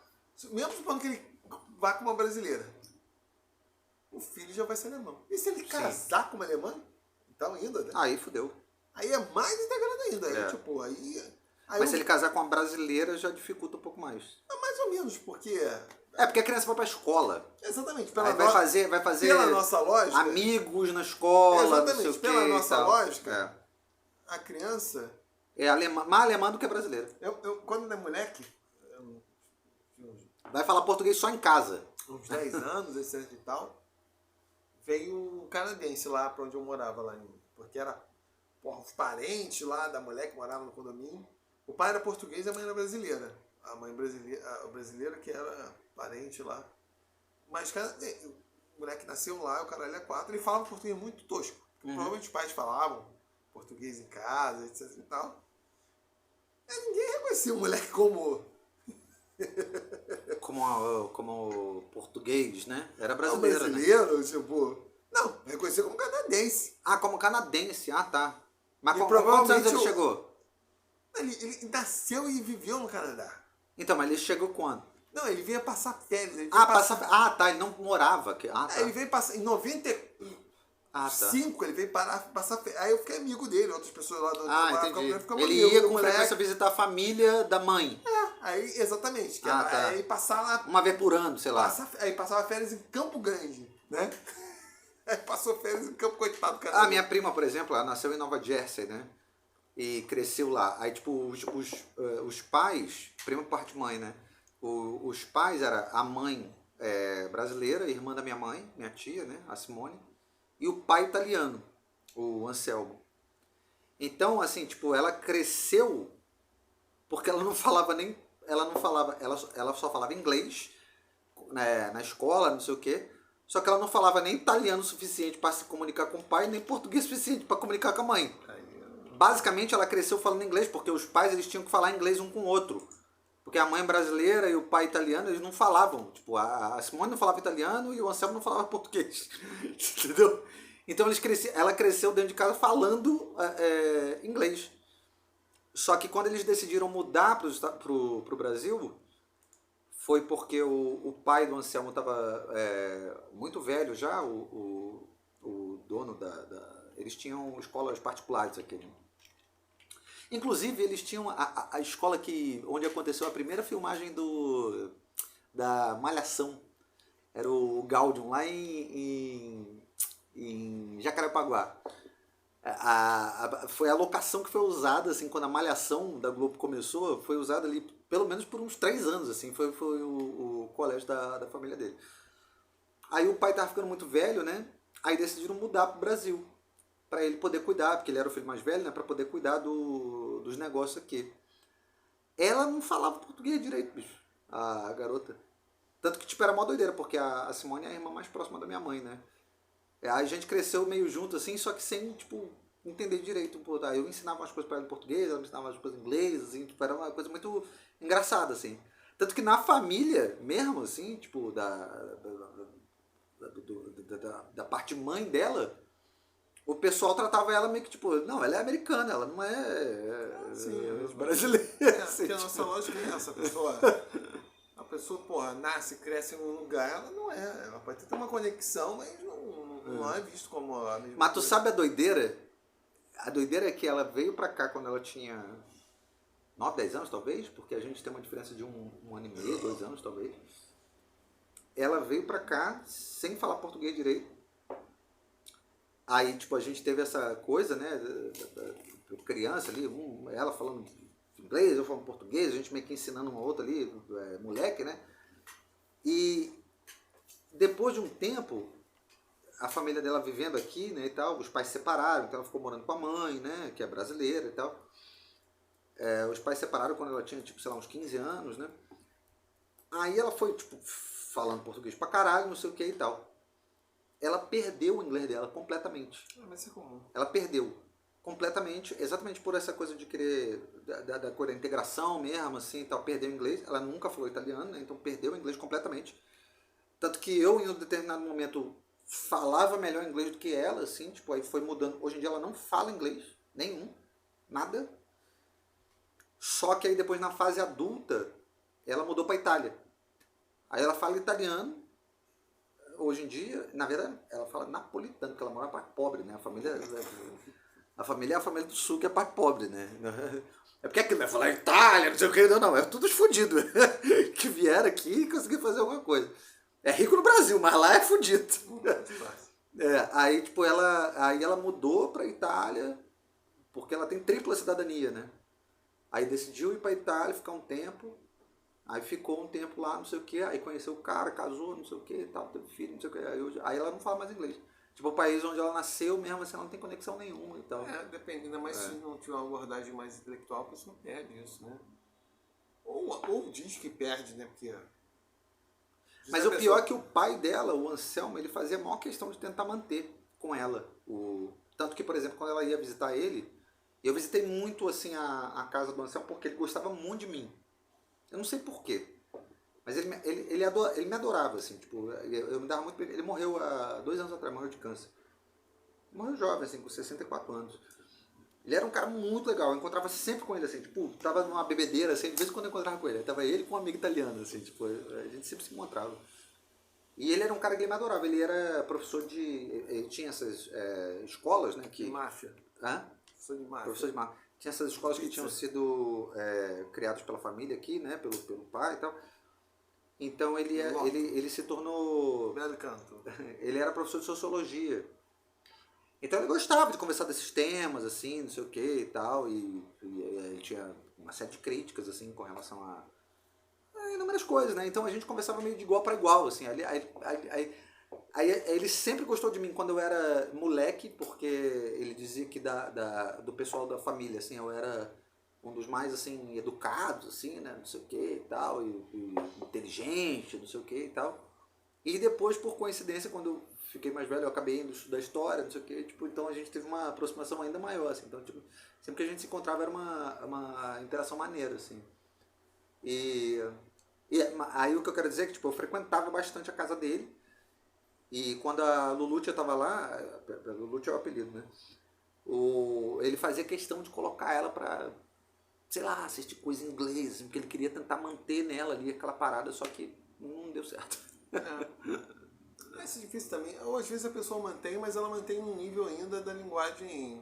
mesmo supondo que ele vá com uma brasileira, o filho já vai ser alemão. E se ele casar com uma alemã? Então ainda, né? Aí fudeu. Aí é mais integrado ainda. Aí, É. tipo, Mas se ele casar com uma brasileira, já dificulta um pouco mais. mais ou menos, porque... Porque a criança vai pra escola. Exatamente. Aí vai fazer pela nossa lógica... amigos na escola, Exatamente. não sei o Pela quê nossa e tal. lógica, a criança... É mais alemã do que brasileira. Eu quando era moleque, Vai falar português só em casa. uns 10 anos, etc e tal, veio um canadense lá pra onde eu morava lá. Porque era os parentes lá da mulher que morava no condomínio. O pai era português e a mãe era brasileira. A mãe brasileira que era parente lá. Mas o moleque nasceu lá, o caralho é 4, ele falava português muito tosco. Provavelmente os pais falavam português em casa, etc e tal. Mas ninguém reconhecia o moleque como português, né? Era brasileiro, brasileiro, né? tipo... Não, reconhecia como canadense. Como canadense. Tá. Mas E com quantos anos ele provavelmente chegou? Ele nasceu e viveu no Canadá. Então, mas ele chegou quando? Não, ele vinha passar férias. Ele tá, ele não morava aqui. Tá. Ele veio passar... Em 95 ele veio passar férias. Aí eu fiquei amigo dele, outras pessoas lá do entendi. Ele ia com frequência visitar a família da mãe. Aí, exatamente. Tá. Aí passava... Uma vez por ano, sei lá. Aí passava férias em Campo Grande, né? Aí passou férias em Campo Coitado, cara. Minha prima, por exemplo, ela nasceu em Nova Jersey, né? E cresceu lá. Aí, tipo, os pais, prima por parte de mãe, né? Os pais era a mãe brasileira, irmã da minha mãe, minha tia, né? A Simone. E o pai italiano, o Anselmo. Então, assim, tipo, ela cresceu porque ela só falava inglês, né, na escola, não sei o quê. Só que ela não falava nem italiano o suficiente para se comunicar com o pai, nem português o suficiente para comunicar com a mãe. Basicamente, ela cresceu falando inglês, porque os pais eles tinham que falar inglês um com o outro. Porque a mãe brasileira e o pai italiano, eles não falavam. Tipo, a Simone não falava italiano e o Anselmo não falava português. Entendeu? Então ela cresceu dentro de casa falando inglês. Só que quando eles decidiram mudar pro Brasil, foi porque o pai do Anselmo estava muito velho já, o dono eles tinham escolas particulares aqui. Né? Inclusive, eles tinham a escola onde aconteceu a primeira filmagem da Malhação. Era o Gaudium, lá em Jacarepaguá. Foi a locação que foi usada, assim, quando a Malhação da Globo começou, foi usada ali pelo menos por uns 3 anos, assim, foi o colégio da família dele. Aí o pai tava ficando muito velho, né? Aí decidiram mudar pro Brasil, para ele poder cuidar, porque ele era o filho mais velho, né? Para poder cuidar dos negócios aqui. Ela não falava português direito, bicho, a garota. Tanto que, tipo, era mó doideira, porque a Simone é a irmã mais próxima da minha mãe, né? A gente cresceu meio junto, assim, só que sem, tipo, entender direito. Eu ensinava umas coisas pra ela em português, ela me ensinava umas coisas em inglês, assim, tipo, era uma coisa muito engraçada, assim. Tanto que na família mesmo, assim, tipo, da parte mãe dela, o pessoal tratava ela meio que, tipo, não, ela é americana, ela não é brasileira. Porque a nossa lógica é essa, a pessoa, porra, nasce, cresce em um lugar, ela não é. Ela pode ter uma conexão, mas não é visto como a mesma Mas tu coisa. sabe a doideira? A doideira é que ela veio pra cá quando ela tinha 9, 10 anos, talvez, porque a gente tem uma diferença de um ano e meio, 2 anos, talvez. Ela veio pra cá sem falar português direito. Aí, tipo, a gente teve essa coisa, né, da criança ali, ela falando inglês, eu falando português, a gente meio que ensinando uma outra ali, moleque, né? E depois de um tempo, a família dela vivendo aqui, né, e tal, os pais se separaram, então ela ficou morando com a mãe, né, que é brasileira e tal. Os pais se separaram quando ela tinha, tipo, sei lá, uns 15 anos, né? Aí ela foi, tipo, falando português pra caralho, não sei o que e tal. Ela perdeu o inglês dela completamente. Mas isso é comum. Ela perdeu completamente, exatamente por essa coisa de querer, da coisa da integração mesmo, assim, tal, perdeu o inglês. Ela nunca falou italiano, né? Então perdeu o inglês completamente. Tanto que eu, em um determinado momento, falava melhor inglês do que ela, assim, tipo, aí foi mudando. Hoje em dia ela não fala inglês, nenhum, nada. Só que aí depois na fase adulta, ela mudou para Itália. Aí ela fala italiano, hoje em dia, na verdade, ela fala napolitano, porque ela mora para pobre, né? A família é a família do sul, que é para pobre, né? É porque aqui vai falar Itália, não sei o que, não, é tudo fudido. Que vieram aqui e conseguiram fazer alguma coisa. É rico no Brasil, mas lá é fudido. Aí, tipo, aí ela mudou pra Itália, porque ela tem tripla cidadania, né? Aí decidiu ir pra Itália, ficar um tempo. Aí ficou um tempo lá, não sei o que. Aí conheceu o cara, casou, não sei o que e tal, teve filho, não sei o que. Aí ela não fala mais inglês. Tipo, o país onde ela nasceu mesmo, assim, ela não tem conexão nenhuma e tal. Depende, ainda mais se não tiver uma abordagem mais intelectual, a pessoa perde isso, né? Ou diz que perde, né? Porque. Mas o pior é que o pai dela, o Anselmo, ele fazia a maior questão de tentar manter com ela. Tanto que, por exemplo, quando ela ia visitar ele, eu visitei muito assim a casa do Anselmo porque ele gostava muito de mim. Eu não sei porquê. Mas ele me adorava, assim, tipo, eu me dava muito bem. Ele morreu há 2 anos atrás, morreu de câncer. Morreu jovem, assim, com 64 anos. Ele era um cara muito legal, eu encontrava sempre com ele, assim, tipo, tava numa bebedeira, assim, de vez em quando eu encontrava com ele. Tava ele com um amigo italiano, assim, tipo, a gente sempre se encontrava. E ele era um cara que ele me adorava, ele era professor de. Ele tinha essas escolas, né? De máfia. Hã? Professor de máfia. Professor de máfia. Tinha essas escolas que tinham sido criadas pela família aqui, né? Pelo pai e tal. Então ele se tornou. Belo canto. Ele era professor de sociologia. Então ele gostava de conversar desses temas, assim, não sei o que e tal. E ele tinha uma série de críticas, assim, com relação a inúmeras coisas, né? Então a gente conversava meio de igual para igual, assim. Aí ele sempre gostou de mim quando eu era moleque, porque ele dizia que do pessoal da família, assim, eu era um dos mais, assim, educados, assim, né? Não sei o que e tal, e inteligente, não sei o que e tal. E depois, por coincidência, quando eu fiquei mais velho, eu acabei indo estudar história, não sei o que, tipo, então a gente teve uma aproximação ainda maior, assim. Então, tipo, sempre que a gente se encontrava era uma interação maneira, assim. E aí o que eu quero dizer é que, tipo, eu frequentava bastante a casa dele. E quando a Lulutia tava lá, a Lulutia é o apelido, né? Ele fazia questão de colocar ela pra, sei lá, assistir coisa em inglês, assim, porque ele queria tentar manter nela ali aquela parada, só que não deu certo. Isso é difícil também. Ou às vezes a pessoa mantém, mas ela mantém um nível ainda da linguagem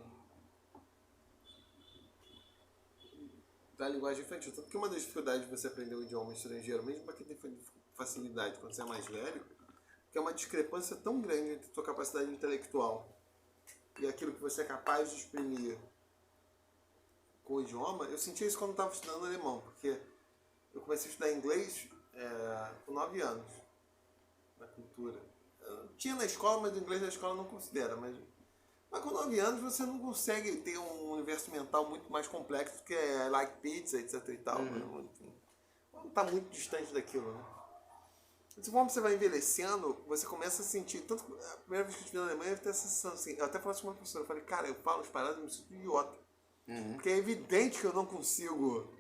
infantil. Tanto que uma das dificuldades de você aprender o idioma estrangeiro, mesmo para quem tem facilidade quando você é mais velho, que é uma discrepância tão grande entre a sua capacidade intelectual e aquilo que você é capaz de exprimir com o idioma. Eu senti isso quando eu estava estudando alemão, porque eu comecei a estudar inglês com 9 anos, na cultura. Eu tinha na escola, mas o inglês da escola não considera, mas com 9 anos você não consegue ter um universo mental muito mais complexo que é like pizza, etc e tal. Não está muito distante daquilo, né? Conforme você vai envelhecendo, você começa a sentir, tanto a primeira vez que eu estive na Alemanha, eu tive essa sensação assim, eu até falei com uma professora, eu falei, cara, eu falo as paradas e me sinto idiota. Porque é evidente que eu não consigo.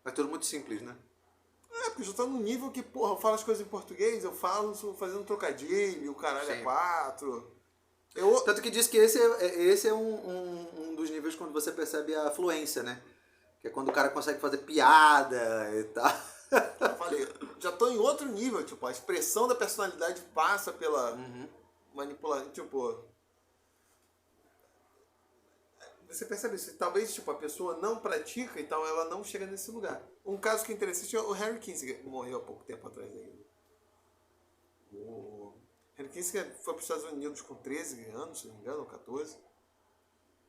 É tudo muito simples, né? Porque eu já tô num nível que, porra, eu falo as coisas em português, eu falo fazendo trocadilho, o caralho é 4. Tanto que diz que esse é um dos níveis quando você percebe a fluência, né? Que é quando o cara consegue fazer piada e tal. Eu falei, já tô em outro nível, tipo, a expressão da personalidade passa pela manipulação, tipo... Você percebe isso? Talvez, tipo, a pessoa não pratica, então ela não chega nesse lugar. Um caso que é interessante é o Harry Kissinger, que morreu há pouco tempo atrás ainda. O Harry Kissinger foi para os Estados Unidos com 13 anos, se não me engano, ou 14.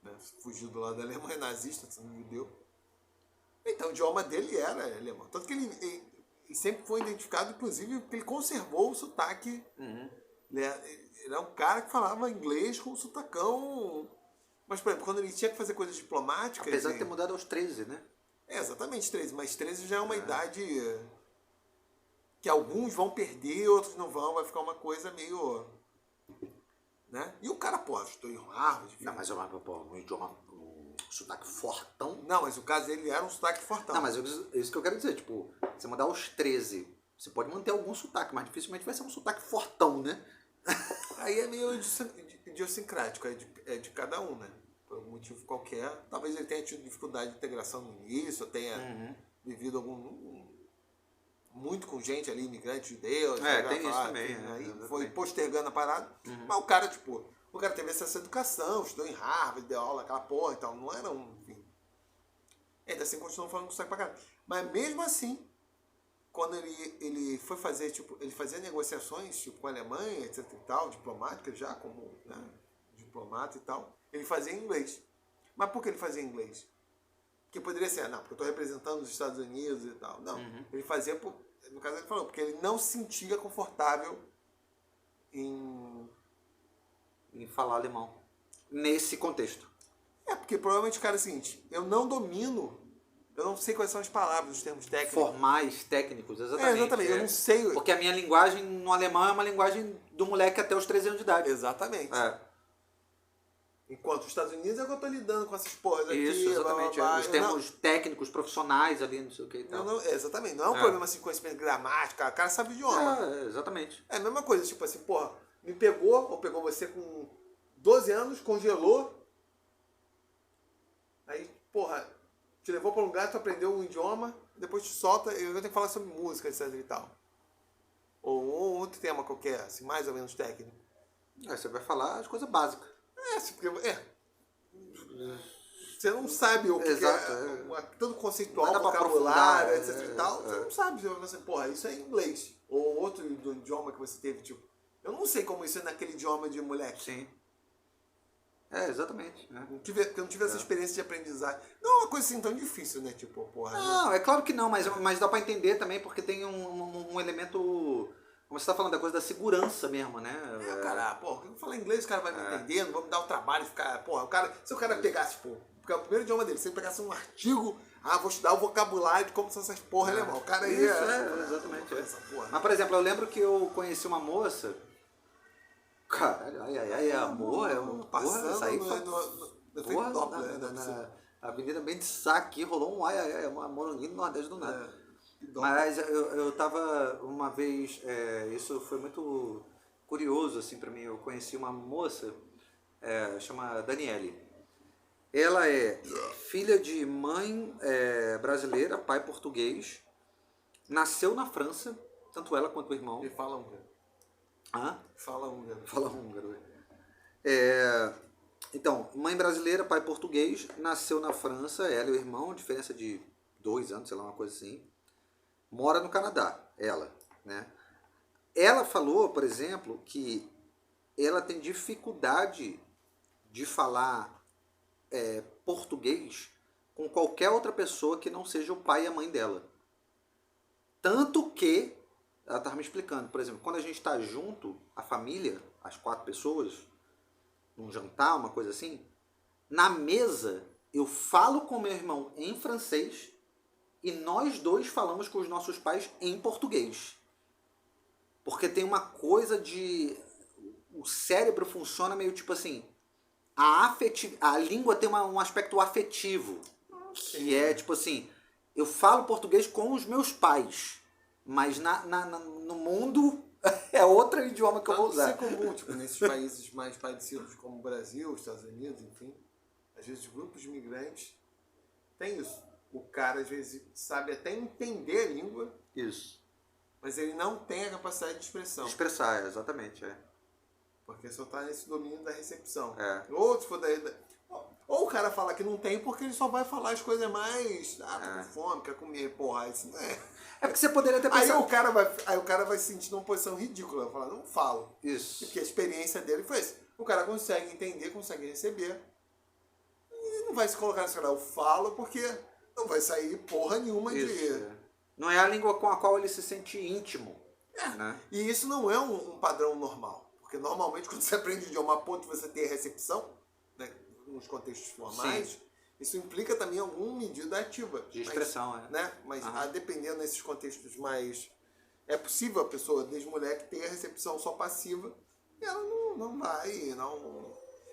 Né? Fugiu do lado da Alemanha nazista, sendo judeu. Então o idioma dele era alemão. Tanto que ele sempre foi identificado, inclusive, porque ele conservou o sotaque. Ele era um cara que falava inglês com sotacão. Mas, por exemplo, quando ele tinha que fazer coisas diplomáticas... Apesar de ter mudado aos 13, né? Exatamente, 13. Mas 13 já é uma idade que alguns vão perder, outros não vão. Vai ficar uma coisa meio né? E o cara, pô, estudou em Harvard. Não, mas pô, um idioma, um sotaque fortão. Não, mas o caso dele era um sotaque fortão. Não, mas isso que eu quero dizer, tipo, você mandar aos 13, você pode manter algum sotaque, mas dificilmente vai ser um sotaque fortão, né? Aí é meio idiosincrático, é de cada um, né? Por algum motivo qualquer. Talvez ele tenha tido dificuldade de integração no início, ou tenha vivido muito com gente ali, imigrante judeu. Tem isso também. Aí foi postergando a parada. Mas o cara, tipo, o cara teve acesso à educação, estudou em Harvard, deu aula, aquela porra e tal. Não era enfim. Ainda assim, continuou falando com sotaque pra caralho. Mas mesmo assim, quando ele foi fazer, tipo, ele fazia negociações, tipo, com a Alemanha, etc e tal, diplomáticas já, como, né, diplomata e tal, ele fazia em inglês. Mas por que ele fazia em inglês? Que poderia ser, não, porque eu estou representando os Estados Unidos e tal. Não, ele fazia, no caso ele falou, porque ele não se sentia confortável em falar alemão. Nesse contexto. Porque provavelmente o cara é o seguinte, eu não sei quais são as palavras, os termos técnicos. Formais, técnicos, exatamente. Exatamente, eu não sei. Porque a minha linguagem no alemão é uma linguagem do moleque até os 13 anos de idade. Exatamente. Enquanto os Estados Unidos é que eu estou lidando com essas porras aqui. Isso, exatamente. Blá, blá, blá. Os termos técnicos, profissionais ali, não sei o que e tal. Exatamente. Não é um problema assim, conhecimento de gramática, o cara sabe o idioma. Exatamente. É a mesma coisa, tipo assim, porra, me pegou, ou pegou você com 12 anos, congelou. Aí, porra, te levou para um lugar, tu aprendeu um idioma, depois te solta, eu tenho que falar sobre música, etc e tal. Ou outro tema qualquer, assim, mais ou menos técnico. Aí você vai falar as coisas básicas. Você não sabe o que Exato, é todo conceitual, Não dá pra vocabulário, aprofundar, etc e tal. Você não sabe. Você, porra, isso é inglês. Ou outro idioma que você teve, tipo. Eu não sei como isso é naquele idioma de moleque. Sim. Exatamente. Porque eu não tive essa experiência de aprendizagem. Não é uma coisa assim tão difícil, né? Tipo, porra. Não, é claro que não, mas dá pra entender também, porque tem um elemento. Como você tá falando, da coisa da segurança mesmo, né? Cara, porra, eu falar inglês, o cara vai me entender, não vou me dar o trabalho de ficar. Porra, se o cara pegasse, tipo, porque é o primeiro idioma dele, se ele pegasse um artigo, vou estudar o vocabulário de como são essas porra alemão. O cara ia. Exatamente. Essa porra. Mas, por exemplo, eu lembro que eu conheci uma moça. Caralho, amor, passando isso aí no Doppler, na Avenida Bem de Sá aqui, rolou um amor no Nordeste do nada. Mas eu tava uma vez, isso foi muito curioso assim para mim, eu conheci uma moça, chama Daniele. Ela é filha de mãe brasileira, pai português, nasceu na França, tanto ela quanto o irmão. E fala húngaro. Fala húngaro. Fala húngaro. Então, mãe brasileira, pai português, nasceu na França, ela e o irmão, diferença de 2 anos, sei lá, uma coisa assim. Mora no Canadá, ela, né? Ela falou, por exemplo, que ela tem dificuldade de falar português com qualquer outra pessoa que não seja o pai e a mãe dela. Tanto que, ela estava me explicando, por exemplo, quando a gente está junto, a família, as 4 pessoas, num jantar, uma coisa assim, na mesa eu falo com meu irmão em francês e nós dois falamos com os nossos pais em português. Porque tem uma coisa de... O cérebro funciona meio tipo assim... A língua tem um aspecto afetivo. Que é tipo assim... Eu falo português com os meus pais. Mas no mundo é outro idioma que eu vou usar. Isso é comum, tipo, nesses países mais parecidos como o Brasil, os Estados Unidos, enfim. Às vezes grupos de imigrantes tem isso. O cara, às vezes, sabe até entender a língua. Isso. Mas ele não tem a capacidade de expressão. De expressar, exatamente. Porque só tá nesse domínio da recepção. Ou se for ou o cara fala que não tem porque ele só vai falar as coisas mais... tô com fome, quer comer, porra, isso não é... porque você poderia ter pensado... Aí o cara vai se sentir numa posição ridícula. Vai falar, não falo. Isso. Porque a experiência dele foi essa. O cara consegue entender, consegue receber. E não vai se colocar nessa cara, eu falo porque... Não vai sair porra nenhuma de... Não é a língua com a qual ele se sente íntimo. Né? E isso não é um padrão normal. Porque normalmente quando você aprende idioma a ponto de você ter recepção, né, nos contextos formais, isso implica também alguma medida ativa. De expressão, né? Mas dependendo desses contextos mais... É possível a pessoa, desde moleque, ter a recepção só passiva E ela não vai, não...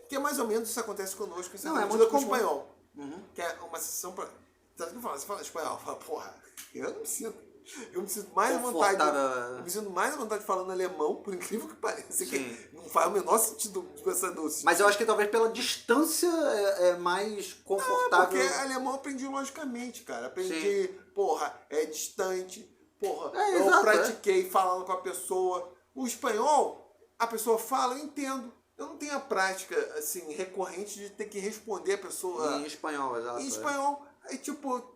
Que é mais ou menos isso acontece conosco em Não, é certa muito medida com o comum. espanhol. Uhum. Que é uma sessão pra... Sabe o que eu falo? Você fala espanhol, fala, porra, eu não me sinto. Eu me sinto mais à vontade. Confortável. Eu me sinto mais à vontade falando alemão, por incrível que pareça, Sim. que não faz o menor sentido de pensar doce. Mas eu acho que talvez pela distância é mais confortável. Porque alemão eu aprendi logicamente, cara. Aprendi, Sim. porra, é distante, porra, eu exato, pratiquei falando com a pessoa. O espanhol, a pessoa fala, eu entendo. Eu não tenho a prática, assim, recorrente de ter que responder a pessoa Em espanhol, exato. em espanhol. Aí, tipo,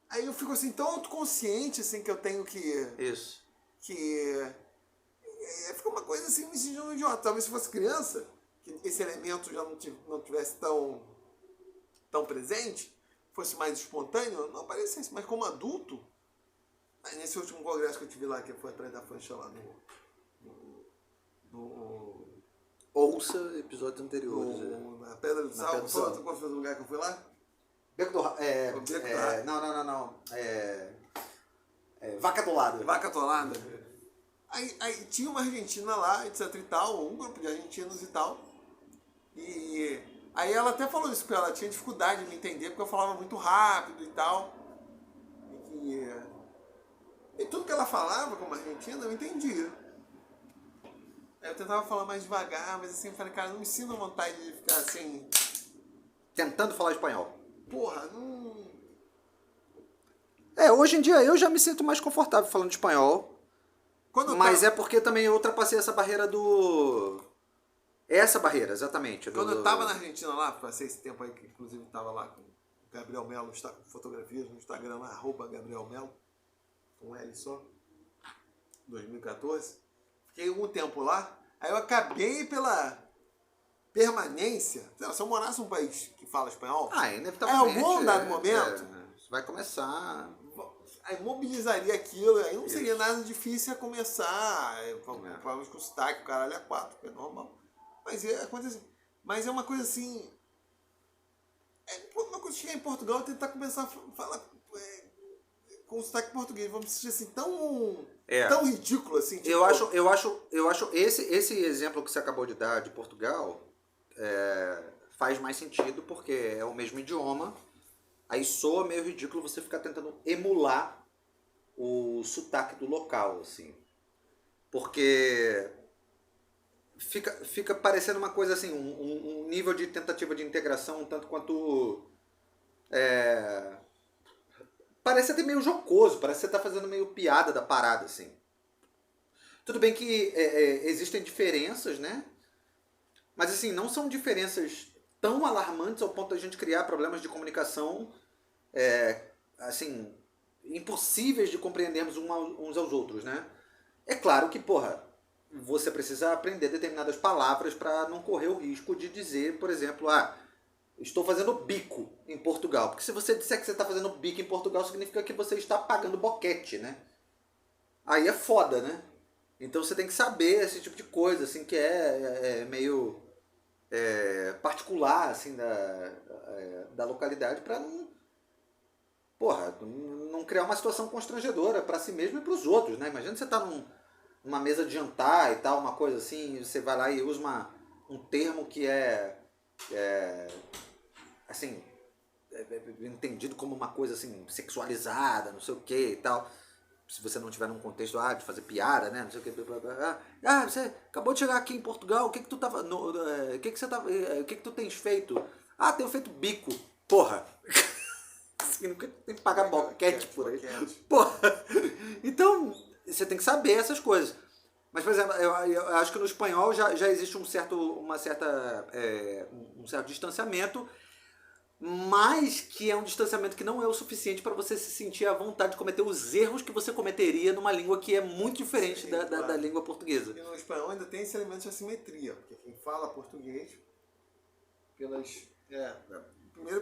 aí eu fico assim, tão autoconsciente, assim, que eu tenho que... Isso. Fica uma coisa assim, me sinto um idiota. Talvez se fosse criança, que esse elemento já não tivesse tão presente, fosse mais espontâneo, não aparecesse. Mas como adulto, nesse último congresso que eu tive lá, que foi atrás da fancha lá Ouça episódios anteriores. na Pedra do Sal, qual foi o lugar que eu fui lá? Beco do Beco do Rato. Não. Vaca Atolada. Vaca Atolada. Aí tinha uma argentina lá, etc e tal, um grupo de argentinos e tal. E aí ela até falou isso, porque ela tinha dificuldade de me entender, porque eu falava muito rápido e tal. E tudo que ela falava como argentina, eu entendia. Aí eu tentava falar mais devagar, mas assim, eu falei, cara, não me sinto a vontade de ficar assim... Tentando falar espanhol. Porra, não... Hoje em dia eu já me sinto mais confortável falando espanhol. Mas é porque também eu ultrapassei essa barreira do... Essa barreira, exatamente. Quando eu tava na Argentina lá, passei esse tempo aí, que inclusive tava lá com o Gabriel Melo, fotografias no Instagram, lá, @Gabriel Melo, com L só, 2014. Fiquei algum tempo lá, aí eu acabei pela permanência. Se eu morasse num país que fala espanhol, inevitavelmente. Em algum dado momento, vai começar... aí mobilizaria aquilo, aí não seria nada difícil a começar, falamos com sotaque, o caralho é 4, que é normal. Mas é uma coisa assim... uma coisa de chegar em Portugal e tentar começar a falar com sotaque português. Vamos sentir assim, tão ridículo assim. Tipo, eu acho esse exemplo que você acabou de dar de Portugal faz mais sentido, porque é o mesmo idioma. Aí soa meio ridículo você ficar tentando emular o sotaque do local, assim. Porque fica parecendo uma coisa assim, um nível de tentativa de integração um tanto quanto... parece até meio jocoso, parece que você tá fazendo meio piada da parada, assim. Tudo bem que existem diferenças, né? Mas assim, não são diferenças tão alarmantes ao ponto de a gente criar problemas de comunicação assim, impossíveis de compreendermos uns aos outros, né? É claro que, porra, você precisa aprender determinadas palavras para não correr o risco de dizer, por exemplo, estou fazendo bico em Portugal. Porque se você disser que você está fazendo bico em Portugal, significa que você está pagando boquete, né? Aí é foda, né? Então você tem que saber esse tipo de coisa, assim, que é meio particular, assim, da localidade, para não criar uma situação constrangedora para si mesmo e para os outros, né? Imagina você tá numa mesa de jantar e tal, uma coisa assim, e você vai lá e usa um termo que assim, entendido como uma coisa assim, sexualizada, não sei o que e tal. Se você não tiver num contexto de fazer piada, né? Não sei o que. Você acabou de chegar aqui em Portugal, o que tu tava. O que tu tens feito? Tenho feito bico. Porra! Tem que pagar boquete por aí. Porra! Então, você tem que saber essas coisas. Mas, por exemplo, eu acho que no espanhol já existe um certo distanciamento, mas que é um distanciamento que não é o suficiente para você se sentir à vontade de cometer os erros que você cometeria numa língua que é muito diferente da língua portuguesa. E no espanhol ainda tem esse elemento de assimetria, porque quem fala português, primeiro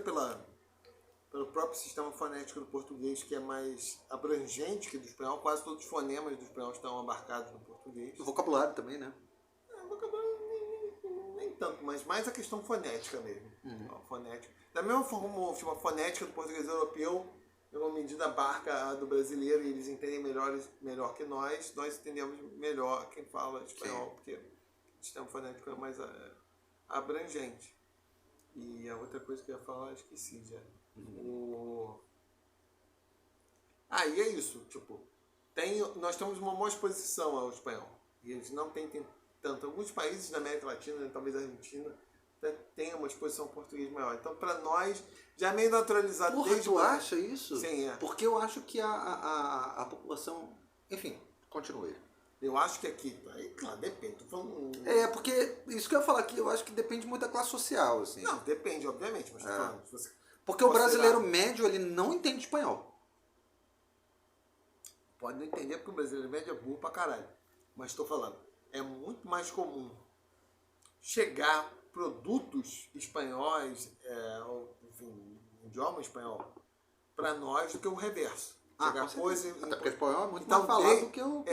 pelo próprio sistema fonético do português, que é mais abrangente que do espanhol, quase todos os fonemas do espanhol estão abarcados no português. O vocabulário também, né? O vocabulário nem tanto, mas mais a questão fonética mesmo. Fonética. Da mesma forma como a fonética do português europeu, em uma medida abarca a do brasileiro e eles entendem melhor que nós entendemos melhor quem fala espanhol, porque sistema fonético é mais abrangente. E a outra coisa que eu ia falar, eu esqueci já. E é isso, tipo, nós temos uma boa exposição ao espanhol. E eles não têm tanto. Alguns países da América Latina, né, talvez a Argentina, tem uma exposição ao português maior. Então, para nós, já é meio naturalizado. Porra, tu acha isso? Sim, é. Porque eu acho que a população... Enfim, continue. Eu acho que aqui... Aí, claro, depende. Tô falando... Porque isso que eu ia falar aqui, eu acho que depende muito da classe social, assim. Não, depende, obviamente. Mas tô falando, se você porque o brasileiro médio, ele não entende espanhol. Pode não entender porque o brasileiro médio é burro pra caralho. Mas estou falando, é muito mais comum chegar produtos espanhóis, enfim, idioma espanhol, para nós do que o reverso. Chegar coisa até porque o espanhol é muito então, mais falado do que o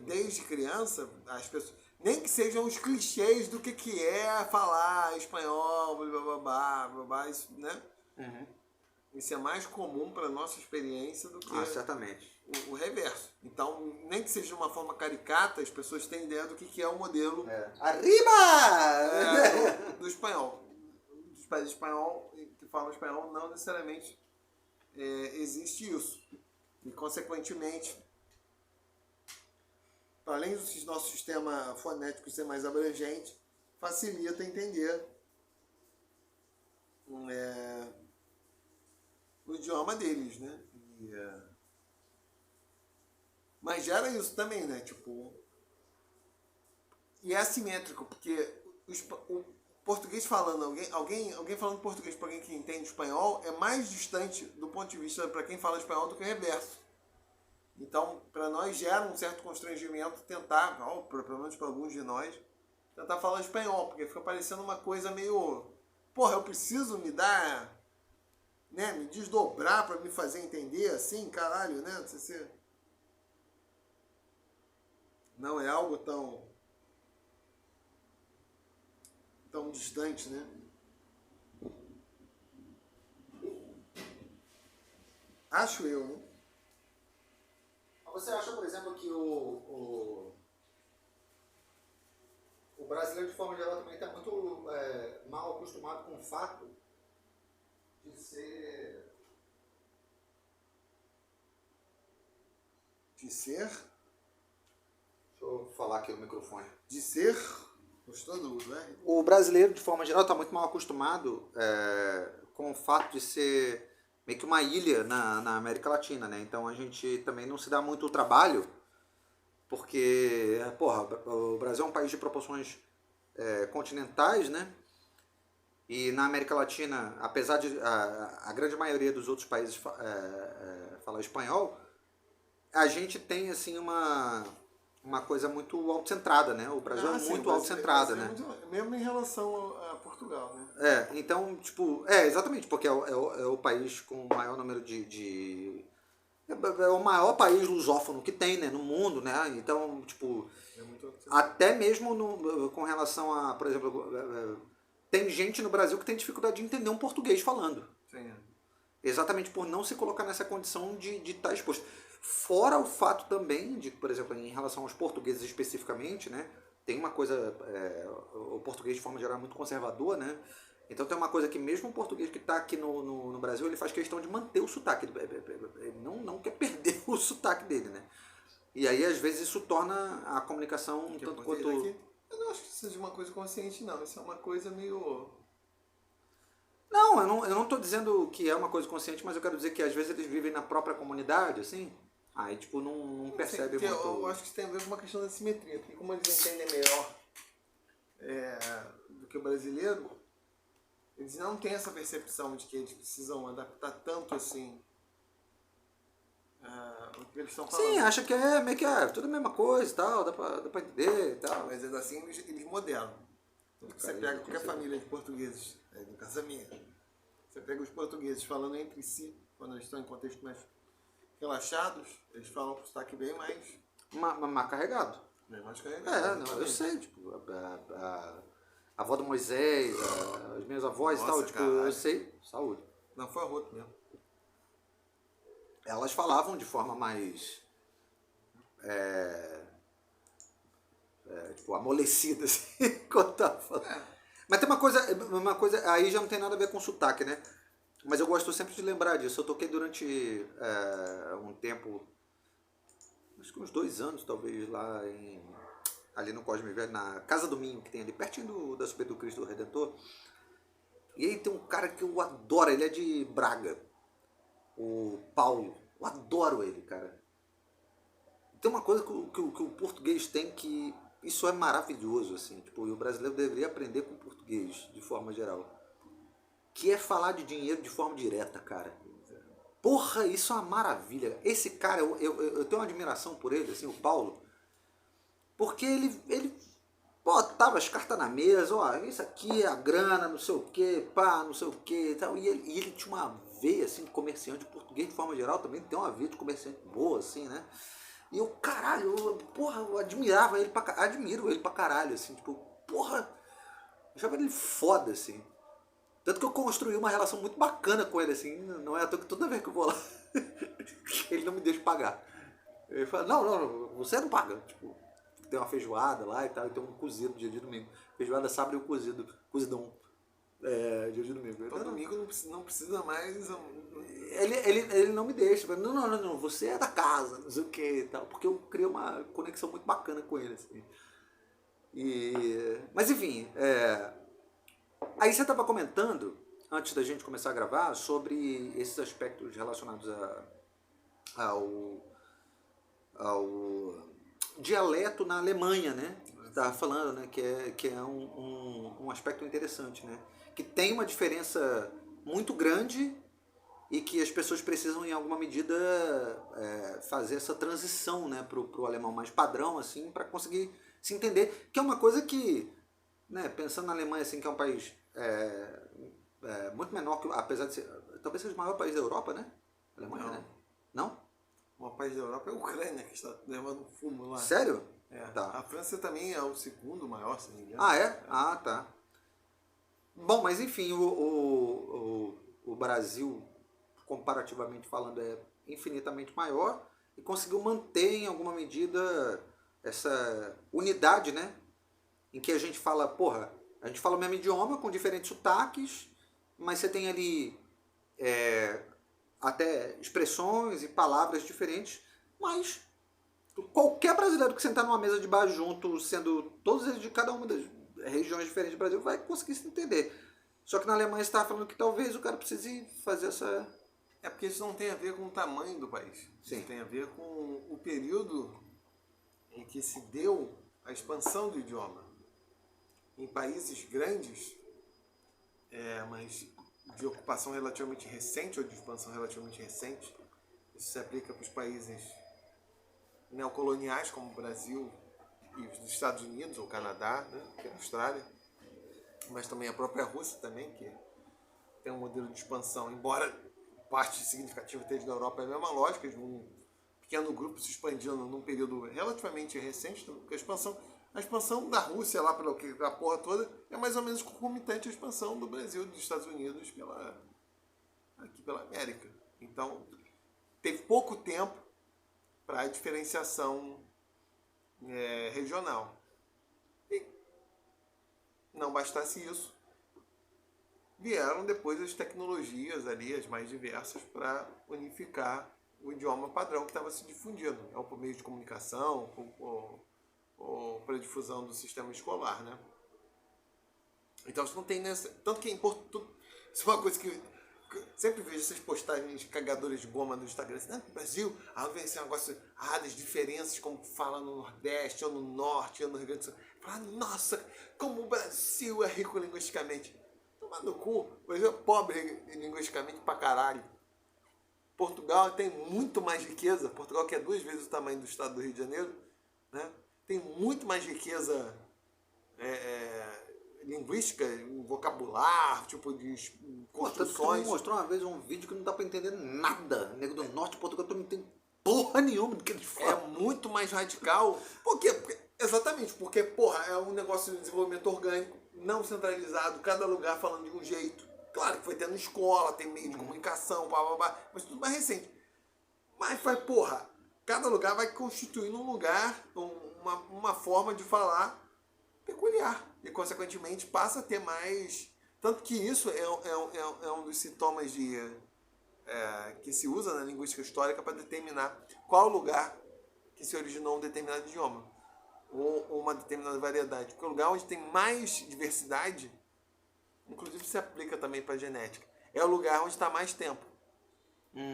desde criança, as pessoas, nem que sejam os clichês do que é falar espanhol, blá, isso, né? Uhum. Isso é mais comum para nossa experiência do que certamente. O reverso. Então, nem que seja de uma forma caricata, as pessoas têm ideia do que é o modelo Arriba! do espanhol. Dos países espanhol que falam espanhol, não necessariamente existe isso. E, consequentemente, para além do nosso sistema fonético ser mais abrangente, facilita entender o idioma deles, né? Mas gera isso também, né? Tipo, e é assimétrico, porque o português falando, alguém falando português para alguém que entende espanhol é mais distante do ponto de vista para quem fala espanhol do que o reverso. Então, para nós gera um certo constrangimento tentar, pelo menos para alguns de nós, tentar falar espanhol, porque fica parecendo uma coisa meio... Porra, eu preciso me dar... Né, me desdobrar para me fazer entender assim, caralho, né? Não é algo tão distante, né? Acho eu, né? Você acha, por exemplo, que o brasileiro, de forma geral, também está muito mal acostumado com o fato de ser... Deixa eu falar aqui no microfone. De ser... Gostou do R? O brasileiro, de forma geral, está muito mal acostumado com o fato de ser meio que uma ilha na América Latina, né? Então a gente também não se dá muito o trabalho, porque, o Brasil é um país de proporções continentais, né? E na América Latina, apesar de a grande maioria dos outros países falar espanhol, a gente tem assim uma coisa muito autocentrada, né? O Brasil é muito autocentrado, né? Mesmo em relação a Portugal, né? Então, tipo, exatamente, porque é o país com o maior número é o maior país lusófono que tem, né, no mundo, né? Então, tipo, até mesmo com relação a, por exemplo, tem gente no Brasil que tem dificuldade de entender um português falando. Sim. Exatamente por não se colocar nessa condição de estar exposto. Fora o fato também de, por exemplo, em relação aos portugueses especificamente, né? Tem uma coisa, o português de forma geral é muito conservador, né? Então tem uma coisa que mesmo o português que está aqui no Brasil, ele faz questão de manter o sotaque. Ele não quer perder o sotaque dele, né? E aí às vezes isso torna a comunicação um tanto quanto... Eu não acho que isso seja uma coisa consciente, não. Isso é uma coisa meio... Não, eu não estou dizendo que é uma coisa consciente, mas eu quero dizer que às vezes eles vivem na própria comunidade, assim, aí tipo não percebe muito... Eu acho que isso tem a ver com uma questão da simetria, porque como eles entendem melhor do que o brasileiro, eles não têm essa percepção de que eles precisam adaptar tanto assim o que eles estão falando. Sim, acha que é meio que tudo a mesma coisa e tal, dá pra entender e tal. Mas assim eles modelam. Você pega qualquer família de portugueses, no caso a minha, você pega os portugueses falando entre si, quando eles estão em contextos mais relaxados, eles falam com sotaque bem mais carregado. Bem mais carregado. Não, eu sei, tipo, a avó do Moisés, as minhas avós e tal, tipo, caralho. Eu sei, saúde. Não, foi a outra mesmo. Elas falavam de forma mais tipo, amolecida, assim, enquanto tava falando. Mas tem uma coisa, aí já não tem nada a ver com sotaque, né? Mas eu gosto sempre de lembrar disso. Eu toquei durante um tempo, acho que uns 2 anos, talvez, ali no Cosme Velho, na Casa do Minho, que tem ali, pertinho da Super do Cristo Redentor. E aí tem um cara que eu adoro, ele é de Braga, o Paulo. Eu adoro ele, cara. Tem uma coisa que o português tem que... Isso é maravilhoso, assim, tipo, e o brasileiro deveria aprender com o português, de forma geral. Que é falar de dinheiro de forma direta, cara. Porra, isso é uma maravilha. Esse cara, eu tenho uma admiração por ele, assim, o Paulo, porque ele botava as cartas na mesa, ó, isso aqui é a grana, não sei o que, pá, não sei o que e tal. E ele tinha uma veia, assim, de comerciante, português de forma geral também tem uma veia de comerciante boa, assim, né? E eu, caralho, eu admirava ele admiro ele pra caralho, assim, tipo, porra, eu achava ele foda, assim. Tanto que eu construí uma relação muito bacana com ele, assim, não é à toa que toda vez que eu vou lá, ele não me deixa pagar. Ele fala, não, você não paga, tipo, tem uma feijoada lá e tal, e tem um cozido dia de domingo. Feijoada sábado e o cozidão dia de domingo. Todo domingo não precisa mais... Ele não me deixa, não, você é da casa, não sei o que e tal, porque eu criei uma conexão muito bacana com ele, assim. Mas enfim, aí você estava comentando, antes da gente começar a gravar, sobre esses aspectos relacionados ao dialeto na Alemanha, né? Você estava falando, né? Que é um aspecto interessante, né? Que tem uma diferença muito grande e que as pessoas precisam, em alguma medida, fazer essa transição, né? Pro alemão mais padrão, assim, para conseguir se entender. Que é uma coisa que, né? Pensando na Alemanha, assim, que é um país muito menor, apesar de ser, talvez seja o maior país da Europa, né? A Alemanha, Não. né? Não? O maior país da Europa é a Ucrânia, que está levando fumo lá. Sério? Tá. A França também é o segundo maior, se não me engano. Ah, é? Ah, tá. Bom, mas enfim, o Brasil, comparativamente falando, é infinitamente maior e conseguiu manter, em alguma medida, essa unidade, né? Em que a gente fala, porra, a gente fala o mesmo idioma com diferentes sotaques, mas você tem ali até expressões e palavras diferentes, mas qualquer brasileiro que sentar numa mesa de bar junto, sendo todos eles de cada uma das regiões diferentes do Brasil, vai conseguir se entender. Só que na Alemanha você estava falando que talvez o cara precise fazer essa... É porque isso não tem a ver com o tamanho do país. Sim. Isso tem a ver com o período em que se deu a expansão do idioma. Em países grandes, mas de ocupação relativamente recente ou de expansão relativamente recente, isso se aplica para os países neocoloniais como o Brasil e os Estados Unidos, ou Canadá, né, que é a Austrália, mas também a própria Rússia também, que tem um modelo de expansão, embora parte significativa esteja da Europa, é a mesma lógica de um pequeno grupo se expandindo num período relativamente recente, porque a expansão da Rússia lá pela porra toda é mais ou menos concomitante à expansão do Brasil e dos Estados Unidos aqui pela América. Então, teve pouco tempo para a diferenciação regional. E não bastasse isso, vieram depois as tecnologias ali, as mais diversas, para unificar o idioma padrão que estava se difundindo, ou por meio de comunicação, ou para a difusão do sistema escolar, né? Então isso não tem nessa... Tanto que isso é uma coisa que sempre vejo essas postagens cagadoras de goma no Instagram, assim, no Brasil, vem esse negócio, das diferenças, como fala no Nordeste, ou no Norte, ou no Rio Grande do Sul. Fala, nossa, como o Brasil é rico linguisticamente. Toma no cu, o Brasil é pobre linguisticamente pra caralho. Portugal tem muito mais riqueza, Portugal que é 2 vezes o tamanho do estado do Rio de Janeiro, né? Tem muito mais riqueza linguística, vocabulário, tipo de construções. Você mostrou uma vez um vídeo que não dá pra entender nada. Nego do Norte de Portugal, tu não entende porra nenhuma do que eles falam. É muito mais radical. Por quê? Exatamente, porque, porra, é um negócio de desenvolvimento orgânico, não centralizado, cada lugar falando de um jeito. Claro que foi tendo escola, tem meio de comunicação, blá, blá, blá, mas tudo mais recente. Mas porra, cada lugar vai constituindo um lugar, uma forma de falar peculiar. E, consequentemente, passa a ter mais... Tanto que isso é um dos sintomas que se usa na linguística histórica para determinar qual lugar que se originou um determinado idioma ou uma determinada variedade. Porque o lugar onde tem mais diversidade, inclusive se aplica também para a genética, é o lugar onde está mais tempo.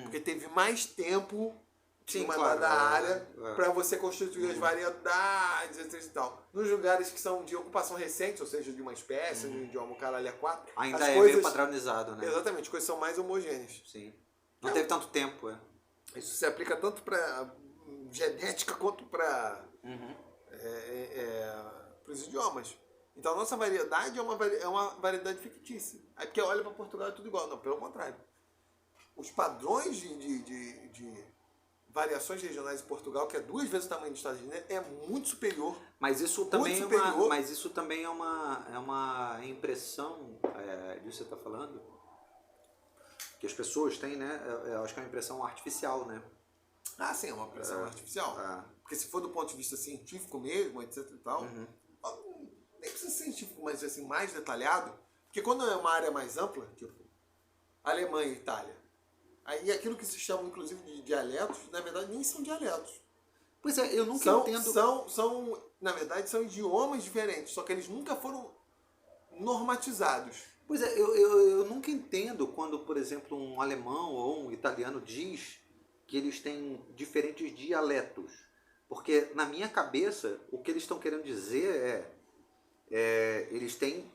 Porque teve mais tempo em uma dada área para você constituir as variedades, etc. E tal. Nos lugares que são de ocupação recente, ou seja, de uma espécie, de um idioma, o caralho é 4, ainda as é coisas, meio padronizado, né? Exatamente, as coisas são mais homogêneas. Sim. Não teve tanto tempo, Isso se aplica tanto para genética quanto para os idiomas. Então a nossa variedade é uma variedade fictícia. Aí porque olha para Portugal é tudo igual. Não, pelo contrário. Os padrões de variações regionais em Portugal, que é 2 vezes o tamanho dos Estados Unidos, é muito superior. Mas isso também é uma impressão disso que você está falando, que as pessoas têm, né? Eu acho que é uma impressão artificial, né? Ah, sim, é uma impressão artificial. Porque se for do ponto de vista científico mesmo, etc e tal, nem precisa ser científico, mas assim, mais detalhado, porque quando é uma área mais ampla, tipo Alemanha e Itália, aí aquilo que se chama inclusive de dialetos, na verdade nem são dialetos. Pois é, eu nunca entendo. Na verdade, são idiomas diferentes, só que eles nunca foram normatizados. Pois é, eu nunca entendo quando, por exemplo, um alemão ou um italiano diz que eles têm diferentes dialetos. Porque na minha cabeça, o que eles estão querendo dizer eles têm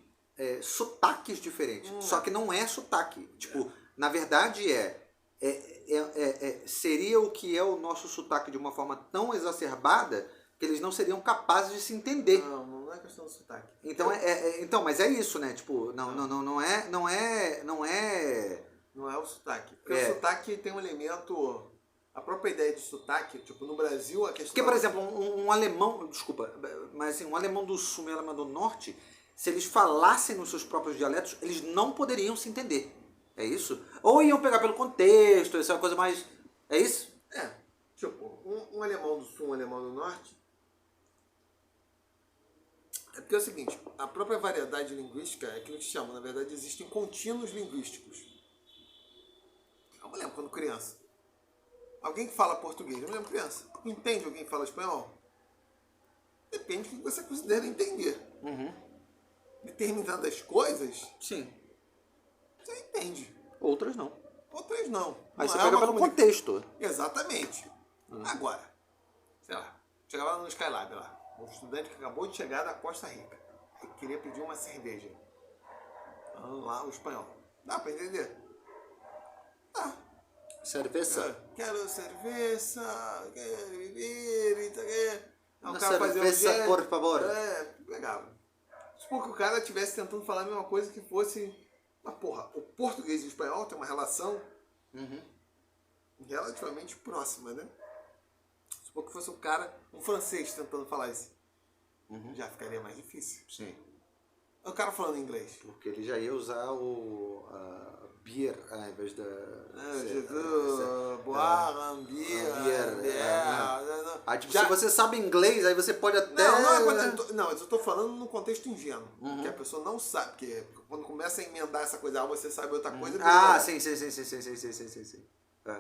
sotaques diferentes. Só que não é sotaque. Tipo, na verdade seria o que é o nosso sotaque de uma forma tão exacerbada que eles não seriam capazes de se entender. Não é questão do sotaque. Então, mas é isso, né? Tipo, não é o sotaque. Porque o sotaque tem um elemento... A própria ideia de sotaque, tipo, no Brasil, a questão... Porque, por exemplo, um alemão... Desculpa, mas assim, um alemão do sul e um alemão do norte, se eles falassem nos seus próprios dialetos, eles não poderiam se entender. É isso? Ou iam pegar pelo contexto, essa é uma coisa mais... É isso? Tipo, um alemão do sul, um alemão do norte... É porque é o seguinte, a própria variedade linguística é aquilo que se chama, na verdade, existem contínuos linguísticos. Eu me lembro quando criança. Alguém que fala português, eu me lembro criança. Entende alguém que fala espanhol? Depende do que você considera entender. Determinadas coisas... Sim. Você entende. Outras não. Outras não. Aí você pega pelo contexto. Exatamente. Agora, sei lá, chegava lá no Skylab lá. Um estudante que acabou de chegar da Costa Rica. E queria pedir uma cerveja. Falando lá o espanhol. Dá pra entender? Dá. Cerveja? Quero cerveja, quero beber, Uma cerveja, por favor. Legal. Supor que o cara estivesse tentando falar a mesma coisa que fosse... Mas, porra, o português e o espanhol tem uma relação relativamente próxima, né? Supor que fosse um francês tentando falar isso. Já ficaria mais difícil. Sim. O cara falando inglês. Porque ele já ia usar o beer ao invés da... Tipo, se você sabe inglês, aí você pode até... Não, eu tô falando no contexto ingênuo. Que a pessoa não sabe. Porque quando começa a emendar essa coisa, você sabe outra coisa... Sim.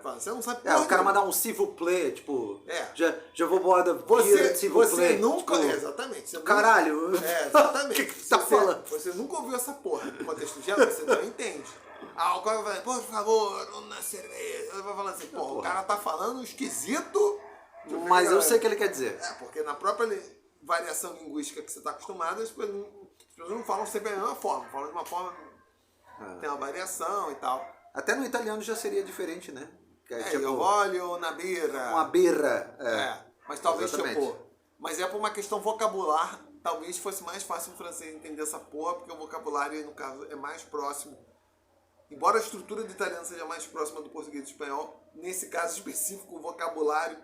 Você não sabe o cara mandar um s'il vous plaît, tipo... Já vou boar da beer, s'il vous plaît. Você nunca... Tipo, exatamente. Caralho! Exatamente. O que tá falando? Você nunca ouviu essa porra no contexto ingênuo, você não entende. O cara vai falar, por favor, uma cerveja. Ele vai falando assim, o cara tá falando esquisito. Mas eu sei o que ele quer dizer. Porque na própria variação linguística que você tá acostumado, as pessoas não falam sempre da mesma forma. Falam de uma forma... Tem uma variação e tal. Até no italiano já seria diferente, né? Tipo, eu olho na birra. Uma birra. Mas talvez, mas é por uma questão vocabular, talvez fosse mais fácil o francês entender essa porra, porque o vocabulário, no caso, é mais próximo. Embora a estrutura do italiano seja mais próxima do português e do espanhol, nesse caso específico, o vocabulário...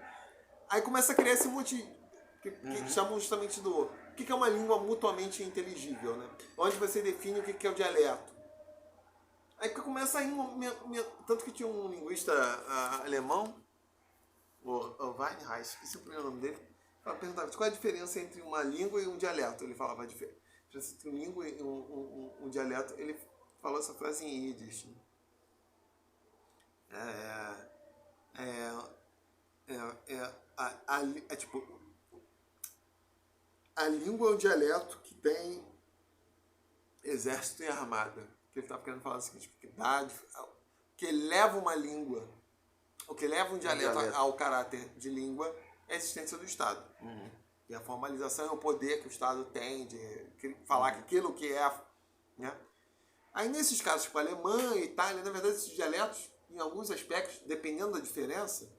Aí começa a criar esse monte que chamam justamente do... O que é uma língua mutuamente inteligível, né? Onde você define o que é o dialeto. Aí começa a ir... Tanto que tinha um linguista alemão, o Weinreich, esqueci o primeiro nome dele, ela perguntava qual é a diferença entre uma língua e um dialeto. Ele falava a diferença entre uma língua e um dialeto. Ele falou essa frase em Yiddish. Tipo, a língua é um dialeto que tem exército e armada. Que ele estava querendo falar o seguinte, que leva uma língua, o que leva um dialeto ao caráter de língua é a existência do Estado. E a formalização é o poder que o Estado tem de falar que aquilo que é... Né? Aí, nesses casos, tipo Alemanha, Itália, na verdade, esses dialetos, em alguns aspectos, dependendo da diferença,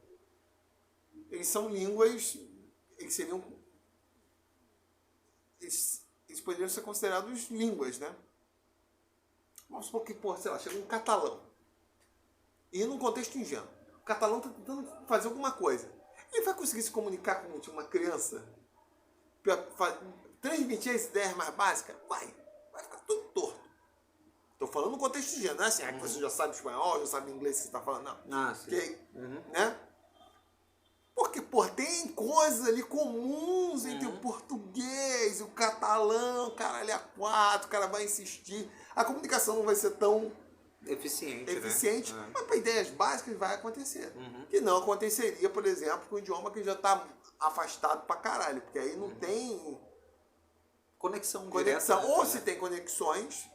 eles são línguas, eles seriam... Eles poderiam ser considerados línguas, né? Vamos supor que, sei lá, chega um catalão. E num contexto ingênuo. O catalão está tentando fazer alguma coisa. Ele vai conseguir se comunicar com uma criança? Transmitir as ideias mais básicas? Vai ficar tudo torto. Estou falando no contexto ingênuo, não é assim, que você já sabe espanhol, já sabe inglês que você está falando, não. Sim. Né? Porque, tem coisas ali comuns entre o português e o catalão, caralho, a quatro, o cara vai insistir. A comunicação não vai ser tão eficiente, né? Mas para ideias básicas vai acontecer. Que não aconteceria, por exemplo, com o idioma que já está afastado pra caralho, porque aí não tem conexão direta, né? Ou se tem conexões,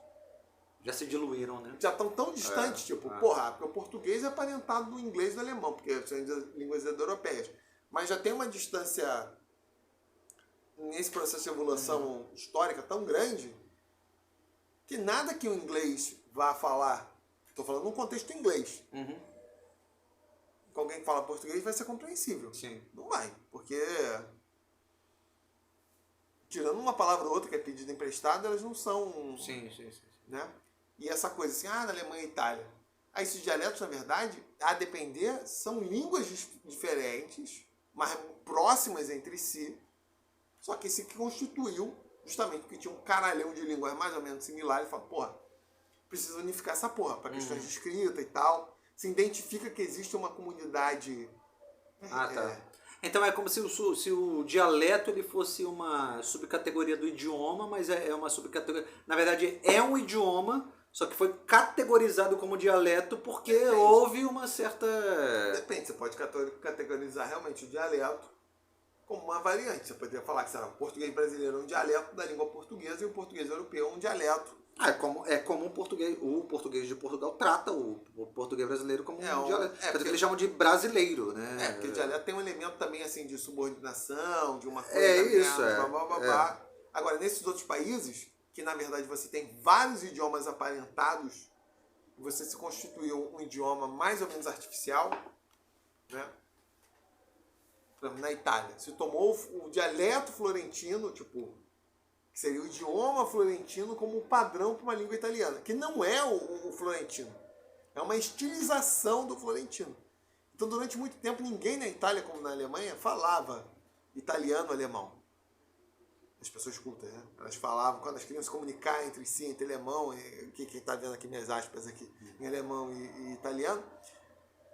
já se diluíram, né? Já estão tão distantes, porque o português é aparentado do inglês e do alemão, porque são línguas indo-europeias. Mas já tem uma distância nesse processo de evolução histórica tão grande que nada que o inglês vá falar, estou falando num contexto inglês, com alguém que fala português vai ser compreensível. Sim. Não vai, porque tirando uma palavra ou outra que é pedida emprestada, elas não são... Sim. Né? E essa coisa assim, na Alemanha e Itália. Aí esses dialetos, na verdade, a depender, são línguas diferentes, mas próximas entre si, só que se constituiu justamente porque tinha um caralhão de línguas mais ou menos similares, e fala, precisa unificar essa porra, para questões de escrita e tal. Se identifica que existe uma comunidade... Tá. Então é como se o dialeto ele fosse uma subcategoria do idioma, mas é uma subcategoria... Na verdade, é um idioma, só que foi categorizado como dialeto porque houve uma certa... Depende, você pode categorizar realmente o dialeto como uma variante. Você poderia falar que o português brasileiro é um dialeto da língua portuguesa e o português europeu é um dialeto. É como o português de Portugal trata o português brasileiro como um dialeto. Porque eles chamam de brasileiro, né? Porque o dialeto tem um elemento também assim de subordinação, de uma coisa... Agora, nesses outros países, que na verdade você tem vários idiomas aparentados, você se constituiu um idioma mais ou menos artificial, né? Na Itália, se tomou o dialeto florentino, que seria o idioma florentino como padrão para uma língua italiana, que não é o florentino, é uma estilização do florentino. Então, durante muito tempo, ninguém na Itália, como na Alemanha, falava italiano-alemão. As pessoas cultas, né? Elas falavam, quando elas queriam se comunicar entre si, entre alemão, quem está vendo aqui minhas aspas aqui, em alemão e italiano,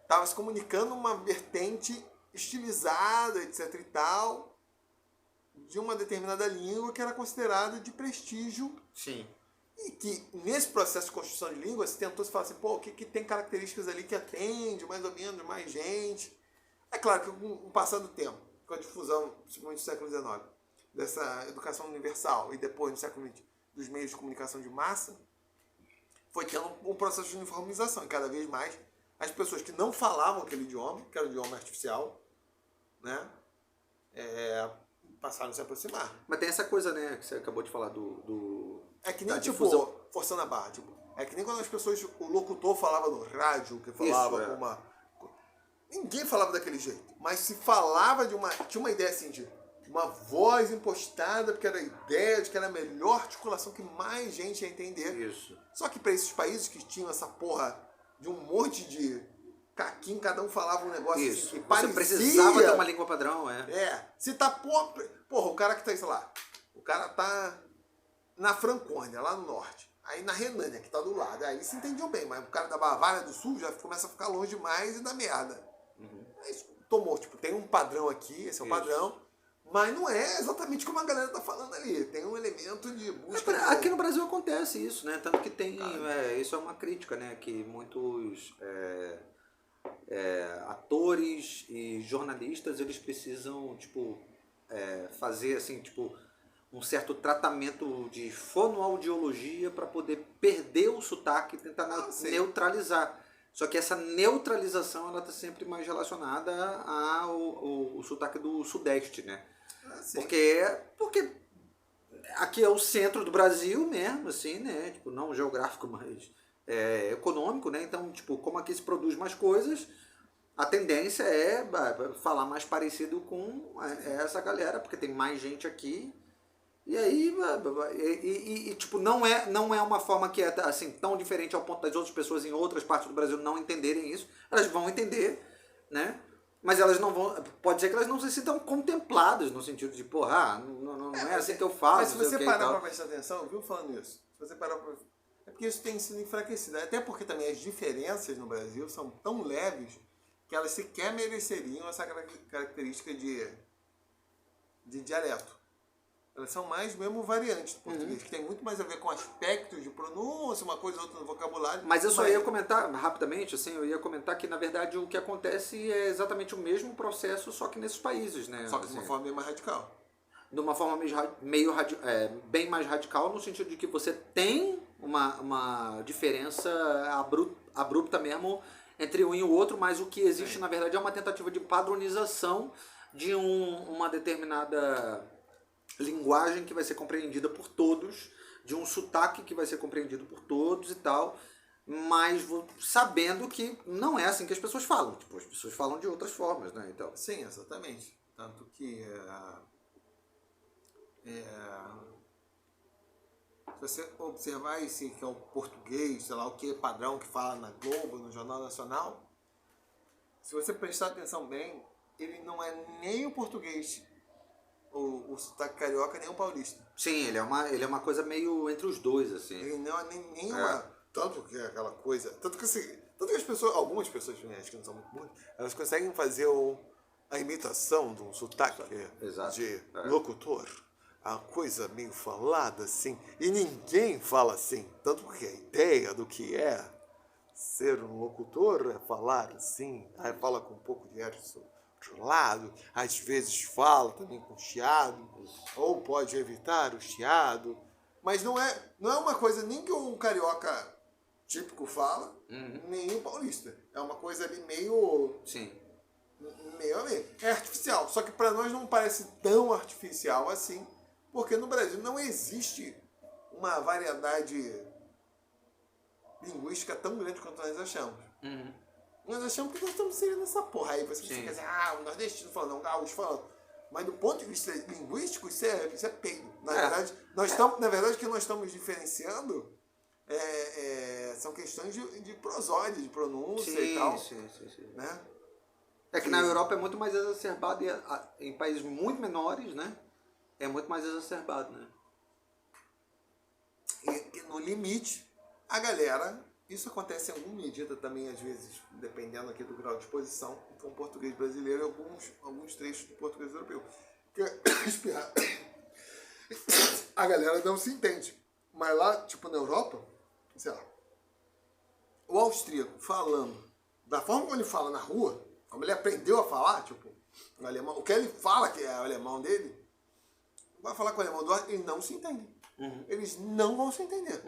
estava se comunicando uma vertente estilizada, etc e tal, de uma determinada língua que era considerada de prestígio. Sim. E que nesse processo de construção de língua se tentou se falar assim, o que tem características ali que atende mais ou menos mais gente. É claro que com o passar do tempo, com a difusão, principalmente do século XIX, dessa educação universal e depois no século XX dos meios de comunicação de massa, foi tendo um processo de uniformização. E cada vez mais as pessoas que não falavam aquele idioma, que era o idioma artificial, né, passaram a se aproximar. Mas tem essa coisa, né, que você acabou de falar É que nem, difusão. forçando a barra, é que nem quando as pessoas, o locutor falava no rádio, que falava com uma... Ninguém falava daquele jeito, mas se falava tinha uma ideia assim de uma voz impostada, porque era a ideia de que era a melhor articulação que mais gente ia entender. Isso. Só que para esses países que tinham essa porra de um monte de caquinho, cada um falava um negócio Isso. assim que Você precisava ter uma língua padrão, se tá, porra, o cara que tá, sei lá, o cara tá na Francônia, lá no norte, aí na Renânia, que tá do lado, aí se entendiam bem, mas o cara da Bavária do Sul já começa a ficar longe demais e dá merda. tomou, tipo, tem um padrão aqui, esse é o Isso. padrão, mas não é exatamente como a galera tá falando ali. Tem um elemento de busca. Aqui no Brasil acontece isso, né? Tanto que tem. Claro. Isso é uma crítica, né? Que muitos atores e jornalistas eles precisam, tipo, fazer assim, tipo, um certo tratamento de fonoaudiologia para poder perder o sotaque e tentar Sim. neutralizar. Só que essa neutralização ela está sempre mais relacionada ao sotaque do Sudeste, né? Sim. Porque aqui é o centro do Brasil mesmo, assim, né? Tipo, não geográfico, mas econômico, né? Então, tipo, como aqui se produz mais coisas, a tendência é falar mais parecido com essa galera, porque tem mais gente aqui. E aí, tipo, não é uma forma que é assim, tão diferente ao ponto das outras pessoas em outras partes do Brasil não entenderem isso. Elas vão entender, né? Mas elas não vão. Pode ser que elas não se sintam contempladas no sentido de, porra, não é assim que eu falo. Mas se você parar pra prestar atenção, viu falando isso? Se você parar pra... É porque isso tem sido enfraquecido. Até porque também as diferenças no Brasil são tão leves que elas sequer mereceriam essa característica de dialeto. Elas são mais mesmo variantes do português, que tem muito mais a ver com aspectos de pronúncia, uma coisa ou outra no vocabulário. Mas eu só ia comentar rapidamente, assim, eu ia comentar que na verdade o que acontece é exatamente o mesmo processo, só que nesses países, né? Só que de assim, uma forma bem mais radical. de uma forma bem mais radical, no sentido de que você tem uma diferença abrupta mesmo entre um e o outro, mas o que existe na verdade é uma tentativa de padronização de uma determinada linguagem que vai ser compreendida por todos, de um sotaque que vai ser compreendido por todos e tal, mas sabendo que não é assim que as pessoas falam, tipo, as pessoas falam de outras formas, né? Então, sim, exatamente. Tanto que se você observar esse que é o português, sei lá o que, padrão que fala na Globo, no Jornal Nacional, se você prestar atenção bem, ele não é nem o português, o sotaque carioca, nem o paulista. sim, ele é uma coisa meio entre os dois, assim. Ele não é nem uma... Tanto que é aquela coisa... Tanto que as pessoas, algumas pessoas, acho que não são muito boas, elas conseguem fazer a imitação de um sotaque Exato. de locutor. A coisa meio falada assim. E ninguém fala assim. Tanto porque a ideia do que é ser um locutor é falar assim. Aí fala com um pouco de ar de lado. Às vezes fala também com chiado. Ou pode evitar o chiado. Mas não é uma coisa nem que um carioca típico fala, nem o paulista. É uma coisa ali meio... Sim. Meio a meio. É artificial. Só que para nós não parece tão artificial assim, porque no Brasil não existe uma variedade linguística tão grande quanto nós achamos. Nós achamos que nós estamos inserindo nessa porra. Aí você fica assim, o nordestino falando, o gaúcho falando. Mas do ponto de vista linguístico, isso é peido. Na verdade, o que nós estamos diferenciando são questões de prosódia, de pronúncia e tal. Sim. Né? É que na Europa é muito mais exacerbado e em países muito menores, né? É muito mais exacerbado, né? E no limite, a galera, isso acontece em alguma medida também, às vezes, dependendo aqui do grau de exposição, com o português brasileiro e alguns trechos do português europeu. A galera não se entende. Mas lá, tipo na Europa, sei lá, o austríaco falando da forma como ele fala na rua, como ele aprendeu a falar, tipo, o alemão, o que ele fala que é o alemão dele, vai falar com o alemão do lado, eles não se entendem. Eles não vão se entender.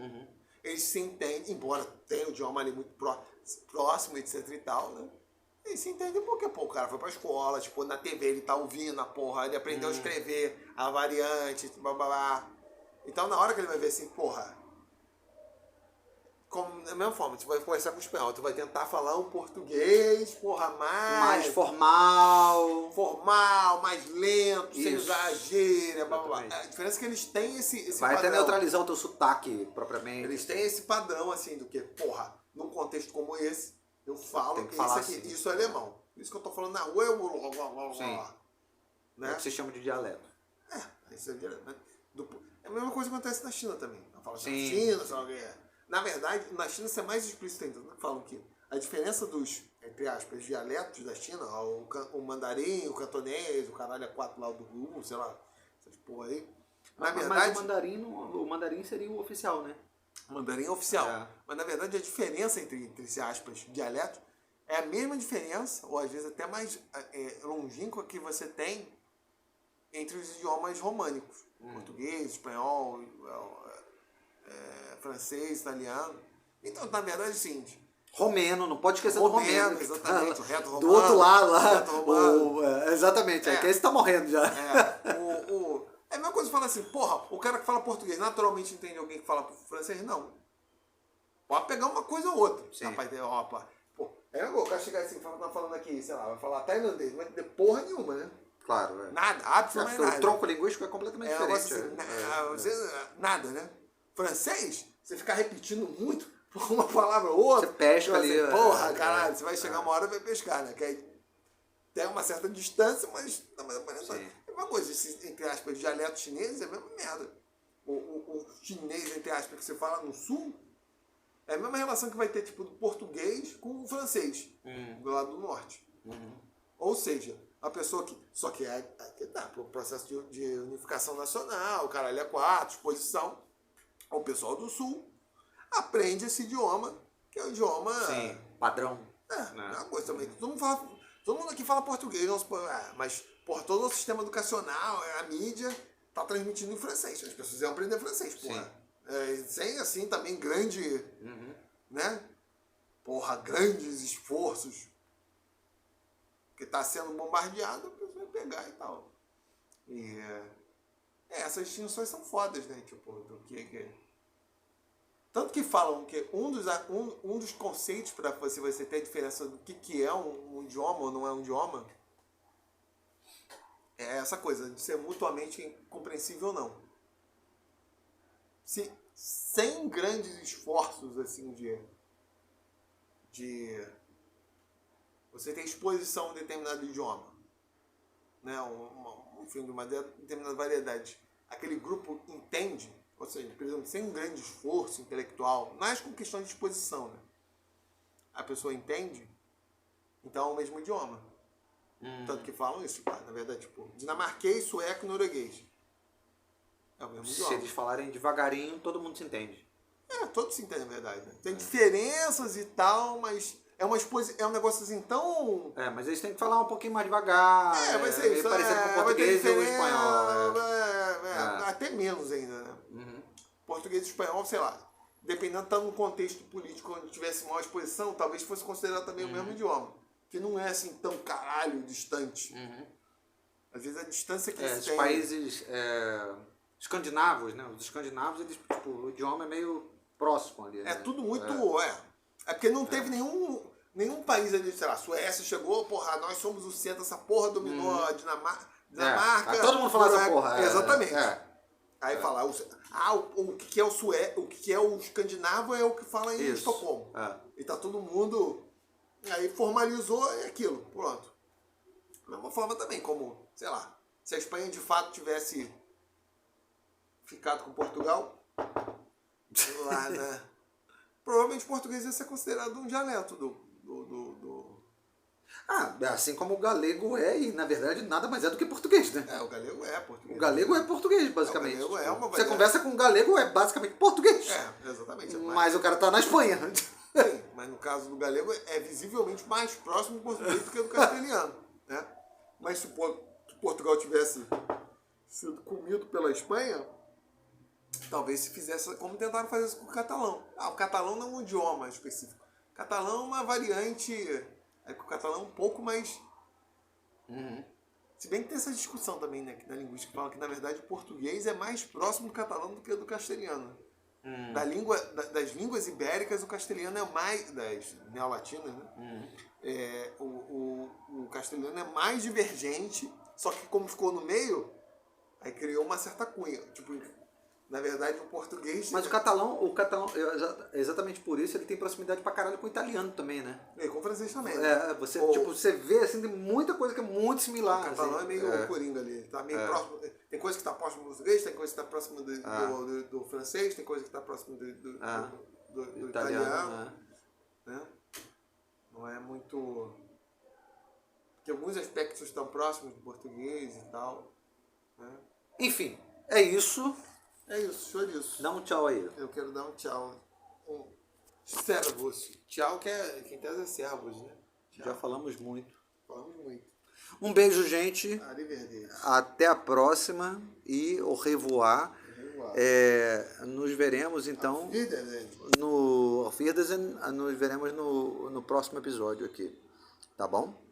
Eles se entendem, embora tenha o idioma ali muito próximo, etc e tal, né? Eles se entendem porque, pô, o cara foi pra escola, tipo, na TV ele tá ouvindo a porra, ele aprendeu a escrever a variante, blá blá blá. Então na hora que ele vai ver assim, porra, como, da mesma forma, você vai conversar com o espanhol, tu vai tentar falar um português, porra, mais formal, mais lento, isso, sem usar a gíria, blá, blá, blá. A diferença é que eles têm esse vai padrão. até neutralizar o teu sotaque, propriamente. Eles têm esse padrão, assim, do que, porra, num contexto como esse, eu falo que falar isso aqui, assim. isso é alemão. Isso que eu tô falando na rua, Sim. Né? É o que se chama de dialeto. Isso é dialeto. Né? A mesma coisa acontece na China também. Eu falo Sim. na China, sabe o que é? Na verdade, na China isso é mais explícito ainda. Falam que a diferença dos entre aspas, dialetos da China, o mandarim, o cantonês, o caralho é 4 lá do Ru, sei lá, essas porra aí. Na verdade, Mas o mandarim seria o oficial, né? o mandarim é oficial. É. Mas na verdade a diferença entre esse aspas, dialetos é a mesma diferença, ou às vezes até mais longínqua que você tem entre os idiomas românicos. Português, espanhol, francês, italiano. Então, na verdade é o seguinte. Romeno, não pode esquecer do romeno. Exatamente, o reto romano. Do outro lado lá. Reto romano. Exatamente, é que esse tá morrendo já. É a mesma coisa que fala assim, porra, o cara que fala português naturalmente entende alguém que fala francês? Não. Pode pegar uma coisa ou outra. Sim. Rapaz, pô, o cara chegar assim, tá falando aqui, sei lá, vai falar tailandês, não vai entender porra nenhuma, né? Claro, é. Nada, absolutamente nada. O tronco linguístico é completamente diferente. Nada, né? Francês, você ficar repetindo muito uma palavra ou outra. Você pesca ali. Porra, caralho, você vai chegar uma hora e vai pescar, né? Que aí tem uma certa distância, mas é uma coisa. Esse, entre aspas, dialeto chinês é a mesma merda. O chinês, entre aspas, que você fala no sul, é a mesma relação que vai ter, tipo, do português com o francês, do lado do norte. Ou seja, a pessoa que... Só que pro processo de unificação nacional, caralho, é 4, exposição. O pessoal do sul aprende esse idioma, que é o idioma... Sim, padrão. É uma coisa também. Todo mundo aqui fala português, mas porra, todo o sistema educacional, a mídia, tá transmitindo em francês. As pessoas iam aprender francês, porra. Sem, assim, também grande... né? Porra, grandes esforços. Que tá sendo bombardeado, a pessoa vai pegar e tal. E... essas distinções são fodas, né? Tipo, do que... Tanto que falam que um dos conceitos para você ter a diferença do que é um idioma ou não é um idioma é essa coisa de ser mutuamente compreensível ou não. Sem grandes esforços assim de você ter exposição a um determinado idioma, né? Enfim, de uma determinada variedade. Aquele grupo entende. Ou seja, por exemplo, sem um grande esforço intelectual, mas com questão de exposição, né? A pessoa entende, então é o mesmo idioma. Tanto que falam isso, cara, na verdade, tipo, dinamarquês, sueco e norueguês. É o mesmo idioma. Se eles falarem devagarinho, todo mundo se entende. Todos se entendem, na verdade. Né? Tem diferenças e tal, mas é um negócio assim tão... mas eles têm que falar um pouquinho mais devagar. Vai ser isso. Parecido com o português e o espanhol. Até menos ainda, né? Português e espanhol, sei lá, dependendo, tá num contexto político onde tivesse maior exposição, talvez fosse considerado também o mesmo idioma. Que não é assim tão caralho distante. Às vezes a distância que eles têm... Os países escandinavos, né? Os escandinavos, eles, tipo, o idioma é meio próximo ali. Né? Tudo muito... É porque não teve nenhum país ali, sei lá, a Suécia chegou, porra, nós somos o centro, essa porra dominou a Dinamarca. Todo mundo fala essa porra. Exatamente. Aí fala, o que é o sueco, o que é o escandinavo é o que fala em Estocolmo. E tá todo mundo... Aí formalizou aquilo, pronto. Da mesma forma também, como, sei lá, se a Espanha de fato tivesse ficado com Portugal, lá, né? Provavelmente o português ia ser considerado um dialeto do... assim como o galego e na verdade nada mais é do que português, né? O galego é português. O galego é português, basicamente. O galego é uma Você conversa com um galego, é basicamente português. Exatamente. Mas o cara tá na Espanha. Sim, mas no caso do galego é visivelmente mais próximo do português do que do castelhano, né? Mas se Portugal tivesse sido comido pela Espanha, talvez se fizesse como tentaram fazer isso com o catalão. O catalão não é um idioma específico. O catalão é uma variante... É que o catalão é um pouco mais... Se bem que tem essa discussão também, né? Que na linguística fala que, na verdade, o português é mais próximo do catalão do que do castelhano. Das línguas ibéricas, o castelhano é mais... Das neolatinas, né? O castelhano é mais divergente, só que como ficou no meio, aí criou uma certa cunha. Tipo, na verdade, o português... Mas o catalão, exatamente por isso, ele tem proximidade pra caralho com o italiano também, né? E com o francês também. Você vê, assim, tem muita coisa que é muito similar. O catalão assim, é meio coringa ali. Tá meio próximo. Tem coisa que tá próximo do português, tem coisa que tá próximo do francês, tem coisa que tá próximo do italiano. Né? Não é muito... Porque alguns aspectos estão próximos do português e tal. Né? Enfim, é isso. É isso, show disso. Dá um tchau aí. Eu quero dar um tchau. Servos. Tchau, que é quem traz é servos, né? Tchau. Já falamos muito. Falamos muito. Um beijo, gente. Arrivederci. Até a próxima e au revoir. Nos veremos então Auf Wiedersehen. no Auf Wiedersehen, nos veremos no próximo episódio aqui. Tá bom?